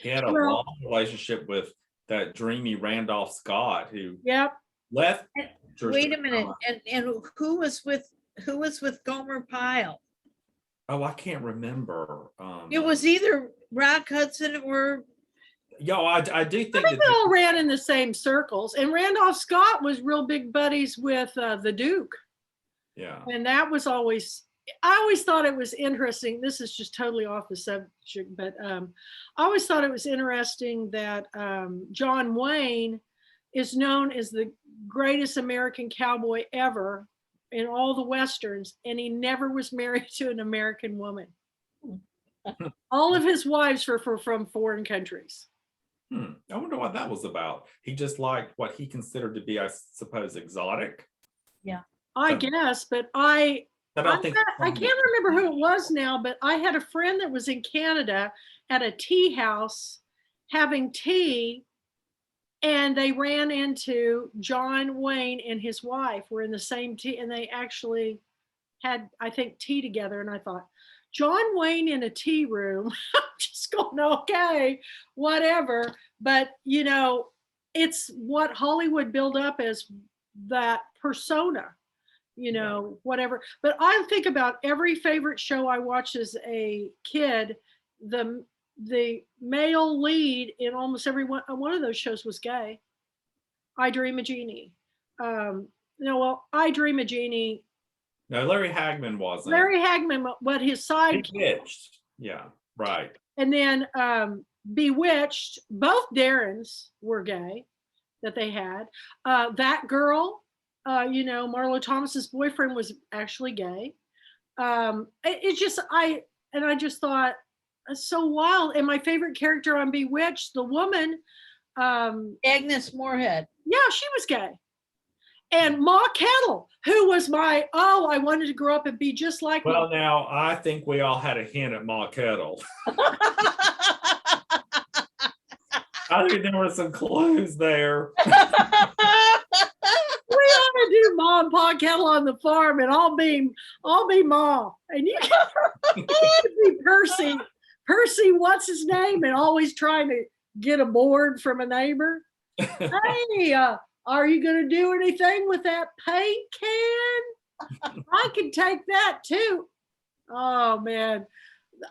He had a long relationship with that dreamy Randolph Scott who Yep. left. wait a minute, and who was with Gomer Pyle? Oh, I can't remember. It was either Rock Hudson or I do I think think that they all ran in the same circles. And Randolph Scott was real big buddies with the Duke. yeah. And that was I always thought it was interesting. This is just totally off the subject, but I always thought it was interesting that John Wayne is known as the greatest American cowboy ever in all the Westerns, and he never was married to an American woman. All of his wives were from foreign countries. I wonder what that was about. He just liked what he considered to be, I suppose, exotic. I guess, but I don't think I can't remember who it was now, but I had a friend that was in Canada at a tea house having tea, and they ran into John Wayne and his wife were in the same tea, and they actually had, I think, tea together. And I thought, John Wayne in a tea room, I'm just going, okay, whatever. But, it's what Hollywood built up as that persona. Whatever. But I think about every favorite show I watched as a kid, the male lead in almost every one of those shows was gay. I Dream of Jeannie. I Dream of Jeannie. No, Larry Hagman wasn't. Larry Hagman, but his He side. pitched. Yeah, right. And then Bewitched, both Darrens were gay that they had. That girl, Marlo Thomas's boyfriend was actually gay. It's just, I just thought, it's so wild. And my favorite character on Bewitched, the woman, Agnes Moorehead. yeah, she was gay. And Ma Kettle, who was I wanted to grow up and be just like Well, Ma. now I think we all had a hint at Ma Kettle. I think there were some clues there. We ought to do Ma and Pa Kettle on the farm, and I'll be Ma, and you can be Percy. Percy, what's his name? And always trying to get a board from a neighbor. Hey, are you going to do anything with that paint can? I can take that too. Oh man,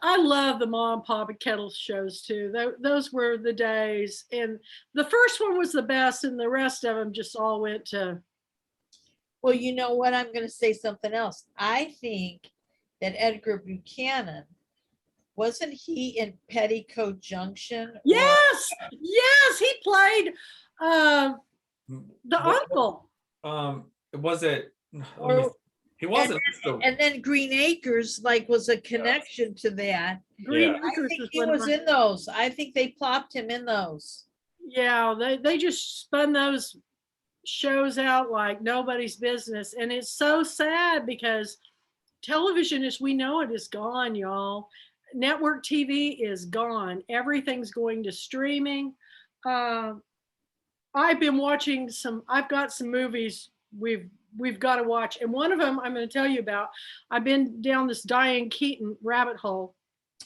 I love the Ma and Pa Kettle shows too. Those were the days, and the first one was the best, and the rest of them just all went to. Well, you know what? I'm going to say something else. I think that Edgar Buchanan, wasn't he in Petticoat Junction? Yes, yes, he played the uncle. Was it? Or- He wasn't. And then Green Acres was a connection to that. Green Yeah. Acres I think was he one of was my- in those. I think they plopped him in those. Yeah, they just spun those shows out like nobody's business, and it's so sad because television as we know it is gone, y'all. Network TV is gone. Everything's going to streaming. I've been watching I've got some movies we've got to watch, and one of them I'm going to tell you about. I've been down this Diane Keaton rabbit hole.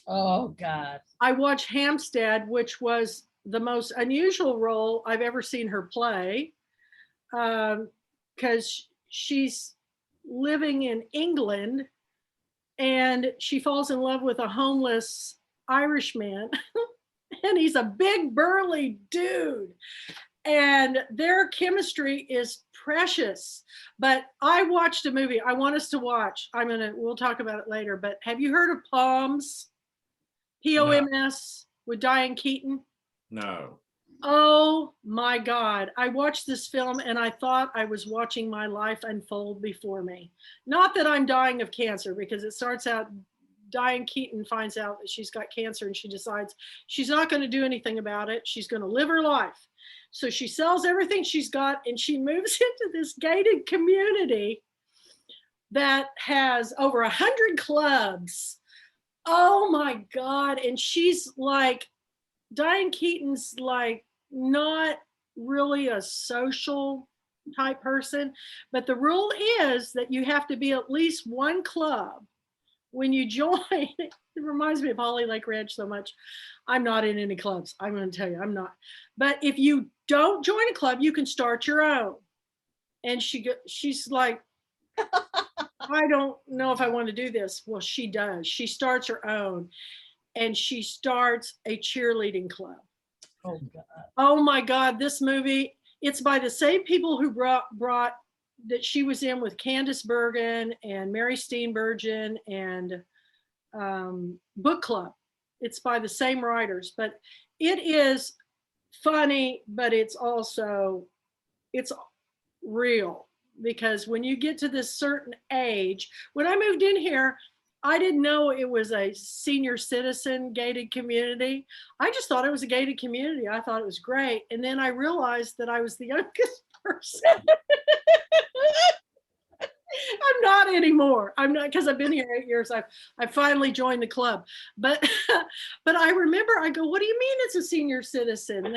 Oh God. I watched Hampstead, which was the most unusual role I've ever seen her play, because she's living in England and she falls in love with a homeless Irishman and he's a big burly dude, and their chemistry is precious. But I watched a movie I want us to watch. We'll talk about it later, but have you heard of Poms? Poms with Diane Keaton? No. Oh my God. I watched this film and I thought I was watching my life unfold before me. Not that I'm dying of cancer, because it starts out, Diane Keaton finds out that she's got cancer and she decides she's not going to do anything about it. She's going to live her life. So she sells everything she's got and she moves into this gated community that has over 100 clubs. Oh my God. And she's like, Diane Keaton's like not really a social type person, but the rule is that you have to be at least one club when you join. It reminds me of Holly Lake Ranch so much. I'm not in any clubs. I'm going to tell you, I'm not. But if you don't join a club, you can start your own. And she's like, I don't know if I want to do this. Well, she does. She starts her own, and she starts a cheerleading club. Oh God. Oh my God, this movie, it's by the same people who brought that she was in with Candice Bergen and Mary Steenburgen and Book Club. It's by the same writers, but it is funny, but it's real, because when you get to this certain age, when I moved in here, I didn't know it was a senior citizen gated community. I just thought it was a gated community. I thought it was great. And then I realized that I was the youngest person. I'm not anymore. I'm not, because I've been here 8 years. I finally joined the club. But I remember, I go, what do you mean it's a senior citizen? And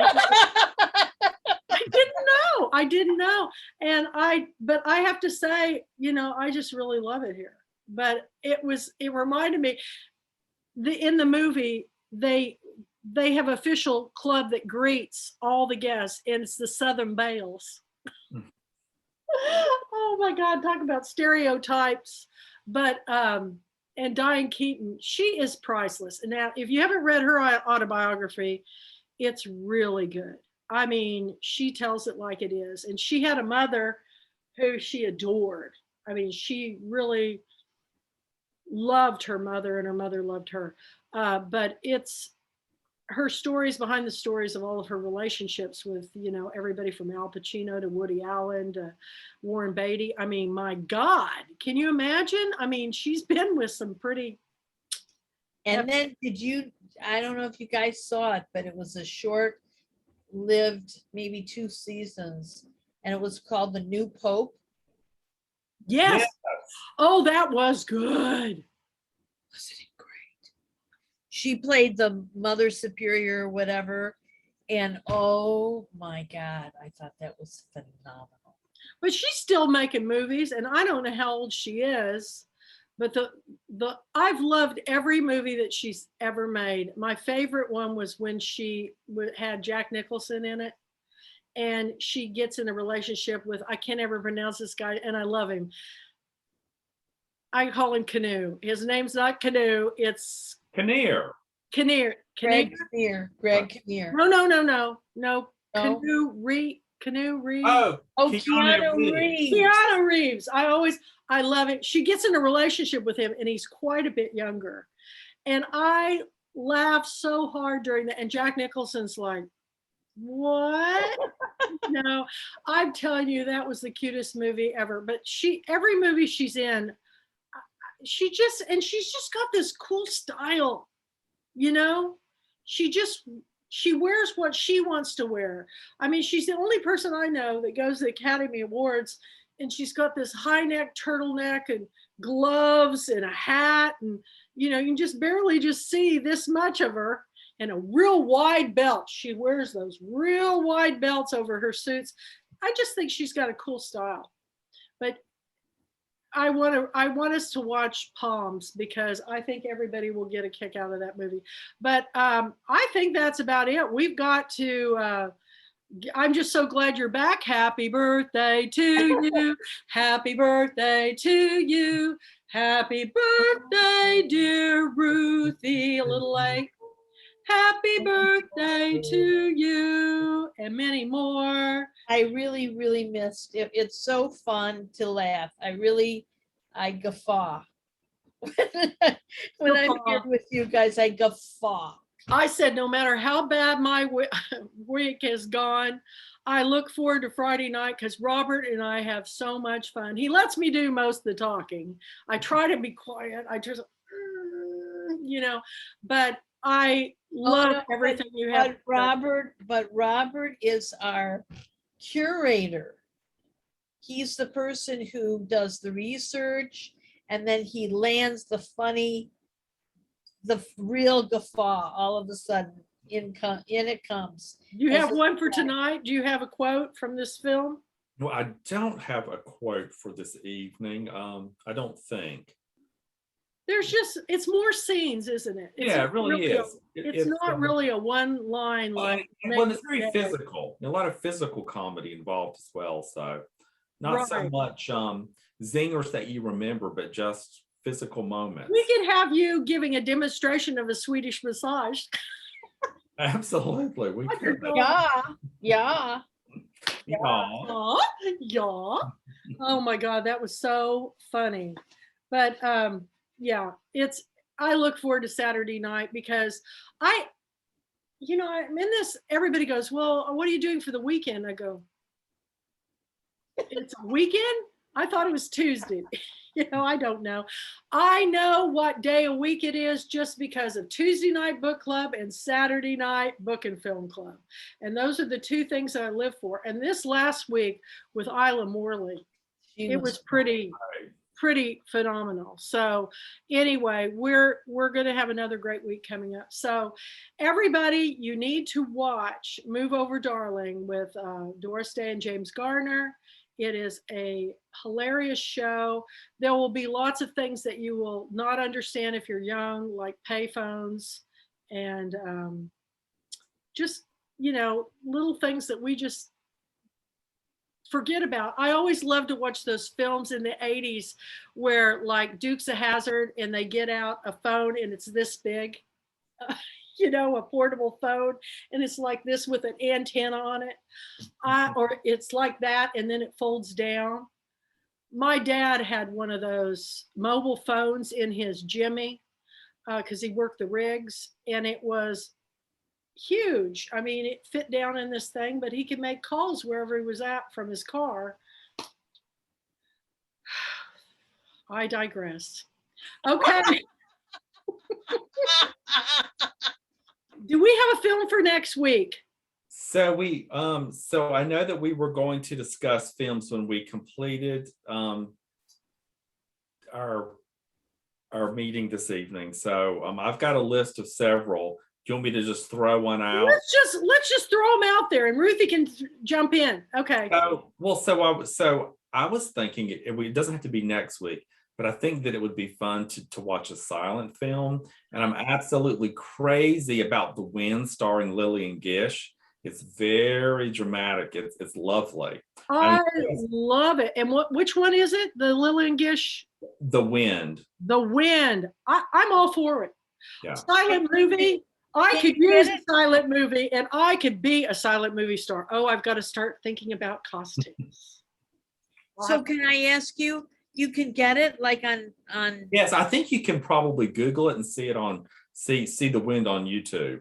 I didn't know. But I have to say, I just really love it here. But it reminded me, in the movie, they have an official club that greets all the guests, and it's the Southern Belles. Oh my God, talk about stereotypes. But and Diane Keaton, she is priceless. And now, if you haven't read her autobiography, it's really good. I mean, she tells it like it is. And she had a mother who she adored. I mean, she really loved her mother, and her mother loved her. But her stories behind the stories of all of her relationships with, you know, everybody from Al Pacino to Woody Allen to Warren Beatty. I mean, my God, can you imagine? I mean, she's been with some pretty. And then I don't know if you guys saw it, but it was a short-lived, maybe 2 seasons, and it was called The New Pope. Yes. Oh, that was good. Wasn't it great? She played the Mother Superior or whatever, and oh my God, I thought that was phenomenal. But she's still making movies, and I don't know how old she is, but I've loved every movie that she's ever made. My favorite one was when she had Jack Nicholson in it, and she gets in a relationship with, I can't ever pronounce this guy, and I love him. I call him Canoe. His name's not Canoe, it's Kinnear. Kinnear. Greg Kinnear. No. Canoe Reeves. Oh, Keanu Reeves. Keanu Reeves. I love it. She gets in a relationship with him, and he's quite a bit younger. And I laughed so hard during that. And Jack Nicholson's like, what? No, I'm telling you, that was the cutest movie ever. But every movie she's in, she's just got this cool style, you know? She wears what she wants to wear. I mean, she's the only person I know that goes to the Academy Awards, and she's got this high neck turtleneck and gloves and a hat, and you know, you can just barely just see this much of her, and a real wide belt. She wears those real wide belts over her suits. I just think she's got a cool style. But I want us to watch Palms, because I think everybody will get a kick out of that movie. But I think that's about it. We've got to. I'm just so glad you're back. Happy birthday to you. Happy birthday to you. Happy birthday, dear Ruthie. A little late. Happy birthday to you, and many more. I really, really missed it. It's so fun to laugh. I guffaw. When I'm here with you guys, I guffaw. I said, no matter how bad my week has gone, I look forward to Friday night, because Robert and I have so much fun. He lets me do most of the talking. I try to be quiet. I just, you know, but I love everything you have. But Robert is our curator. He's the person who does the research, and then he lands the real guffaw all of a sudden. In it comes. Do you have one for tonight? Do you have a quote from this film? No, I don't have a quote for this evening. I don't think. It's more scenes, isn't it? It really is. It's not really a one line. Well, it's very physical. A lot of physical comedy involved as well. So not so much zingers that you remember, but just physical moments. We could have you giving a demonstration of a Swedish massage. Absolutely. We could. Yeah. Oh my God, that was so funny. But yeah, I look forward to Saturday night, because I'm in this, everybody goes, well, what are you doing for the weekend? I go, it's a weekend? I thought it was Tuesday. I don't know. I know what day of week it is just because of Tuesday night book club and Saturday night book and film club. And those are the two things that I live for. And this last week with Isla Morley, it was pretty phenomenal. So anyway, we're going to have another great week coming up. So everybody, you need to watch Move Over Darling with Doris Day and James Garner. It is a hilarious show. There will be lots of things that you will not understand if you're young, like payphones and just, little things that we just forget about. I always love to watch those films in the 80s where, like, Dukes of Hazzard, and they get out a phone and it's this big, a portable phone, and it's like this with an antenna on it, or it's like that and then it folds down. My dad had one of those mobile phones in his Jimmy because he worked the rigs, and it was huge. I mean, it fit down in this thing, but he could make calls wherever he was at from his car. I digress. Okay. Do we have a film for next week? So so I know that we were going to discuss films when we completed our meeting this evening. So I've got a list of several. Do you want me to just throw one out? Let's just throw them out there, and Ruthie can jump in. Okay. So I was thinking it doesn't have to be next week, but I think that it would be fun to watch a silent film. And I'm absolutely crazy about The Wind starring Lillian Gish. It's very dramatic. It's lovely. I love it. And which one is it? The Lillian Gish? The Wind. The Wind. I'm all for it. Yeah. Silent movie. I could use a silent movie, and I could be a silent movie star. Oh, I've got to start thinking about costumes. So can I ask you, you can get it like on Yes, I think you can probably Google it and see it see The Wind on YouTube.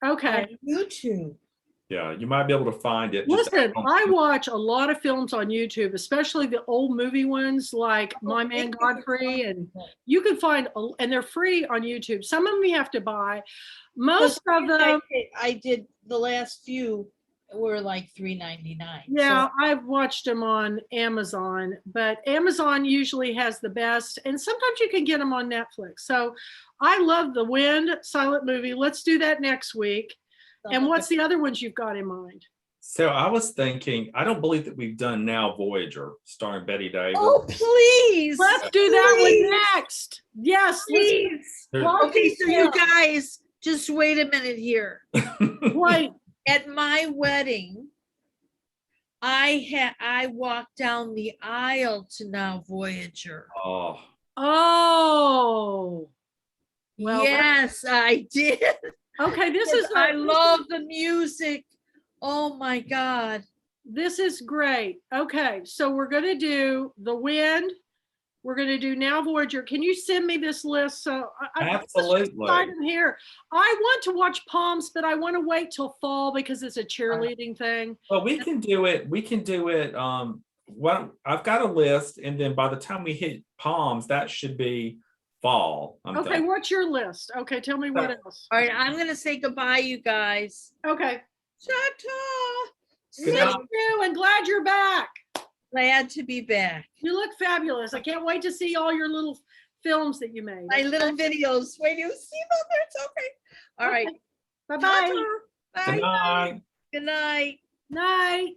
Okay. YouTube? Yeah, you might be able to find it. Listen, I watch a lot of films on YouTube, especially the old movie ones like My Man Godfrey, and you can find, and they're free on YouTube. Some of them you have to buy. Most of them, I did the last few were like $3.99. yeah, So, I've watched them on Amazon, but Amazon usually has the best, and sometimes you can get them on Netflix. So I love The Wind silent movie. Let's do that next week. And what's the other ones you've got in mind? So I was thinking, I don't believe that we've done Now Voyager, starring Betty Davis. oh, please. Let's do that one next. Yes. Please. There's- Okay, so you guys, just wait a minute here. Wait. At my wedding, I walked down the aisle to Now Voyager. Oh, Oh. Well, Yes, I did. okay, I love the music. Oh my God. this is great. Okay, so we're gonna do The Wind. We're gonna do Now Voyager. Can you send me this list? So absolutely. I'm here. I want to watch Palms, but I want to wait till fall because it's a cheerleading thing. Well, we can do it. Well, I've got a list, and then by the time we hit Palms, that should be fall. Okay, thinking. what's your list? Okay, tell me what else. All right, I'm gonna say goodbye, you guys. Okay. Ta-ta. Good Thank night. you, and glad you're back. Glad to be back. You look fabulous. I can't wait to see all your little films that you made. My little videos. Wait, you see them? It's okay. All right. Bye-bye. Ta-ta. Good Bye. night. Good night. Night.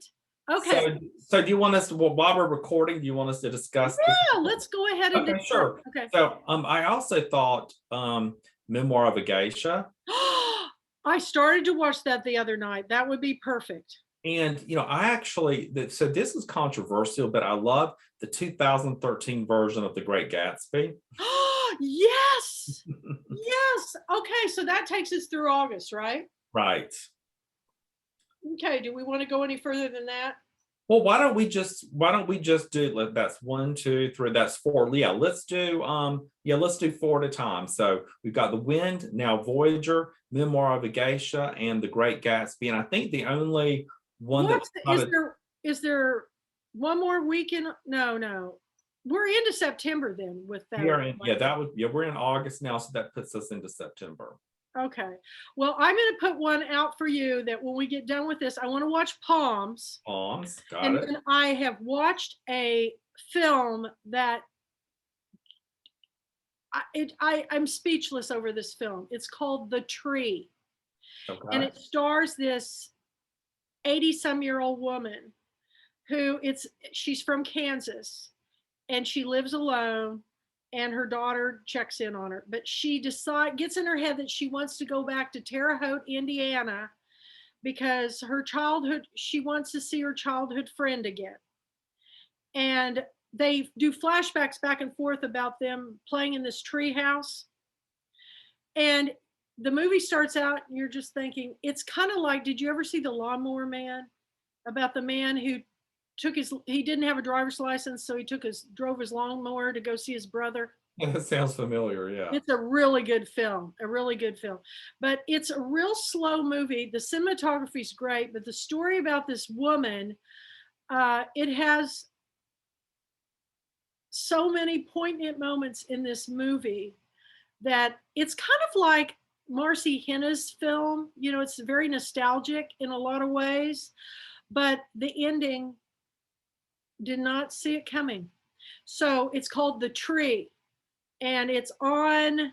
Okay. So do you want us to, while we're recording, do you want us to discuss? Yeah, let's go ahead and Okay, do sure. Okay. So I also thought Memoir of a Geisha. I started to watch that the other night. That would be perfect. And, I actually, so this is controversial, but I love the 2013 version of The Great Gatsby. Yes. Yes. Okay, so that takes us through August, right? Right. Okay, do we want to go any further than that? Well, why don't we just do, that's 1, 2, 3, that's 4. Yeah, let's do 4 at a time. So we've got The Wind, Now Voyager, Memoir of a Geisha, and The Great Gatsby. And I think the only one is there one more weekend? No. We're into September then with that. we're in August now, so that puts us into September. Okay. Well, I'm going to put one out for you that when we get done with this, I want to watch Palms. Palms, got And it. then I have watched a film that I'm speechless over this film. It's called The Tree. Okay. And it stars this 80-some-year-old woman who she's from Kansas and she lives alone. And her daughter checks in on her, but she gets in her head that she wants to go back to Terre Haute, Indiana, because she wants to see her childhood friend again. And they do flashbacks back and forth about them playing in this tree house. And the movie starts out, and you're just thinking, it's kind of like, did you ever see The Lawnmower Man? About the man who he didn't have a driver's license, so he drove his lawnmower to go see his brother. That sounds familiar. Yeah. It's a really good film, a really good film. But it's a real slow movie. The cinematography is great, but the story about this woman, it has so many poignant moments in this movie that it's kind of like Marcy Hannah's film. You know, it's very nostalgic in a lot of ways, but the ending did not see it coming. So it's called The Tree, and it's on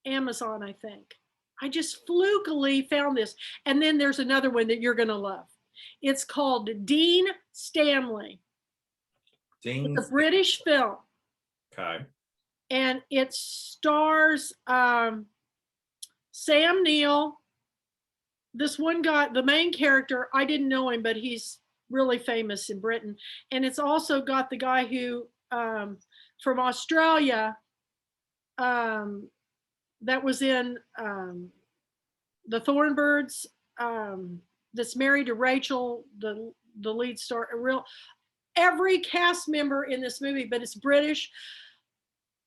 Amazon, I think. I just flukily found this. And then there's another one that you're going to love. It's called Dean Stanley. Dean. It's a British film. Okay. And it stars Sam Neill. This one guy, the main character, I didn't know him, but he's really famous in Britain. And it's also got the guy who, from Australia, that was in the Thornbirds, that's married to Rachel, the lead star. Every cast member in this movie, but it's British.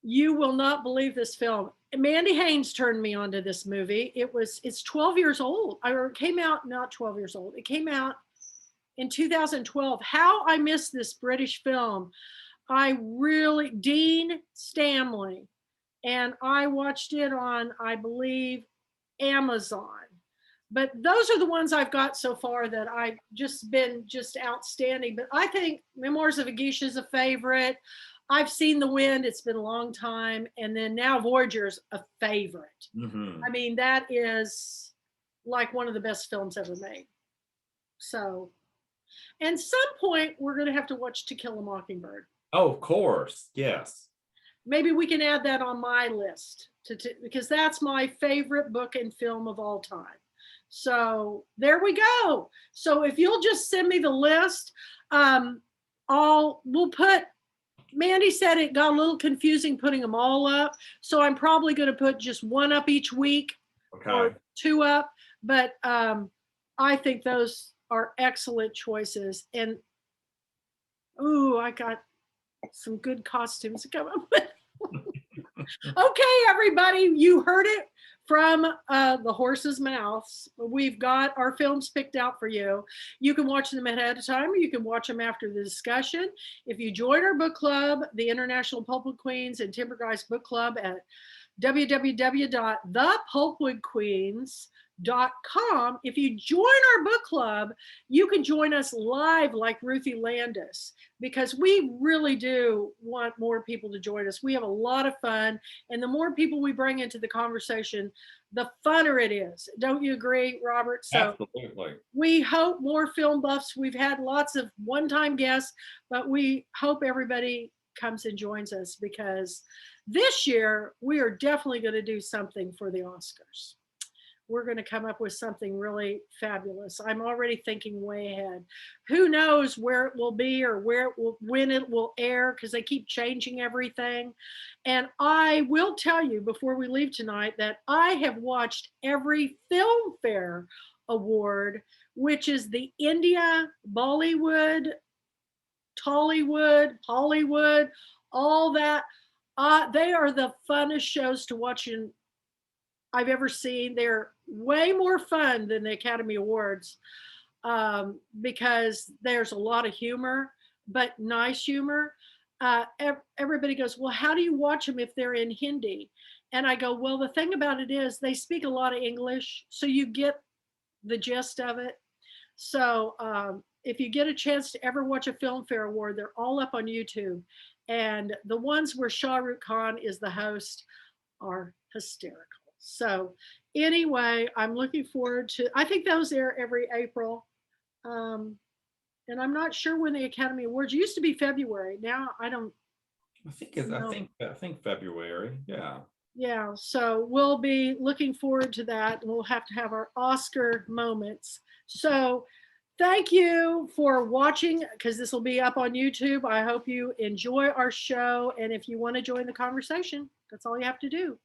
You will not believe this film. Mandy Haynes turned me onto this movie. It's 12 years old. Or it came out, not 12 years old. It came out in 2012. How I missed this British film. Dean Stanley. And I watched it on, I believe, Amazon. But those are the ones I've got so far that I've just been outstanding. But I think Memoirs of a Geisha is a favorite. I've seen The Wind. It's been a long time. And then now Voyager's a favorite. Mm-hmm. I mean, that is like one of the best films ever made. So, and some point we're going to have to watch To Kill a Mockingbird. Oh, of course. Yes. Maybe we can add that on my list because that's my favorite book and film of all time. So there we go. So if you'll just send me the list, we'll put, Mandy said it got a little confusing putting them all up. So I'm probably going to put just one up each week. Okay. Or two up. But I think those are excellent choices. And, ooh, I got some good costumes to come up with. Okay, everybody, you heard it from the horse's mouths. We've got our films picked out for you. You can watch them ahead of time, or you can watch them after the discussion. If you join our book club, the International Pulpwood Queens and Timber Guys Book Club at www.thepulpwoodqueens.com. If you join our book club, you can join us live like Ruthie Landis, because we really do want more people to join us. We have a lot of fun, and the more people we bring into the conversation, the funner it is. Don't you agree, Robert? So absolutely. We hope more film buffs. We've had lots of one-time guests, but we hope everybody comes and joins us, because this year we are definitely going to do something for the Oscars. We're going to come up with something really fabulous. I'm already thinking way ahead. Who knows where it will be or when it will air, because they keep changing everything. And I will tell you before we leave tonight that I have watched every Filmfare Award, which is the India, Bollywood, Tollywood, Hollywood, all that. They are the funnest shows to watch I've ever seen. They're way more fun than the Academy Awards, because there's a lot of humor, but nice humor. Everybody goes, well, how do you watch them if they're in Hindi? And I go, well, the thing about it is they speak a lot of English, so you get the gist of it. So if you get a chance to ever watch a Filmfare Award, they're all up on YouTube. And the ones where Shah Rukh Khan is the host are hysterical. So anyway, I'm looking forward to, I think those air every April. And I'm not sure when the Academy Awards used to be February. Now I don't. I think February. Yeah. Yeah. So we'll be looking forward to that. And we'll have to have our Oscar moments. So thank you for watching, because this will be up on YouTube. I hope you enjoy our show. And if you want to join the conversation, that's all you have to do.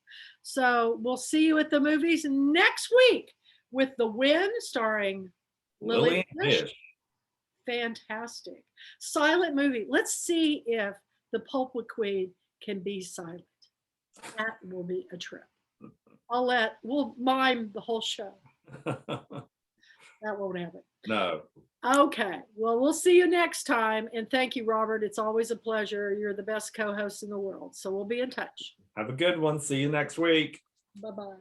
So we'll see you at the movies next week with The Wind, starring Lily Fish. Fantastic. Silent movie. Let's see if the Pulpwood Queen can be silent. That will be a trip. We'll mime the whole show. That won't happen. No. Okay. Well, we'll see you next time. And thank you, Robert. It's always a pleasure. You're the best co-host in the world. So we'll be in touch. Have a good one. See you next week. Bye-bye.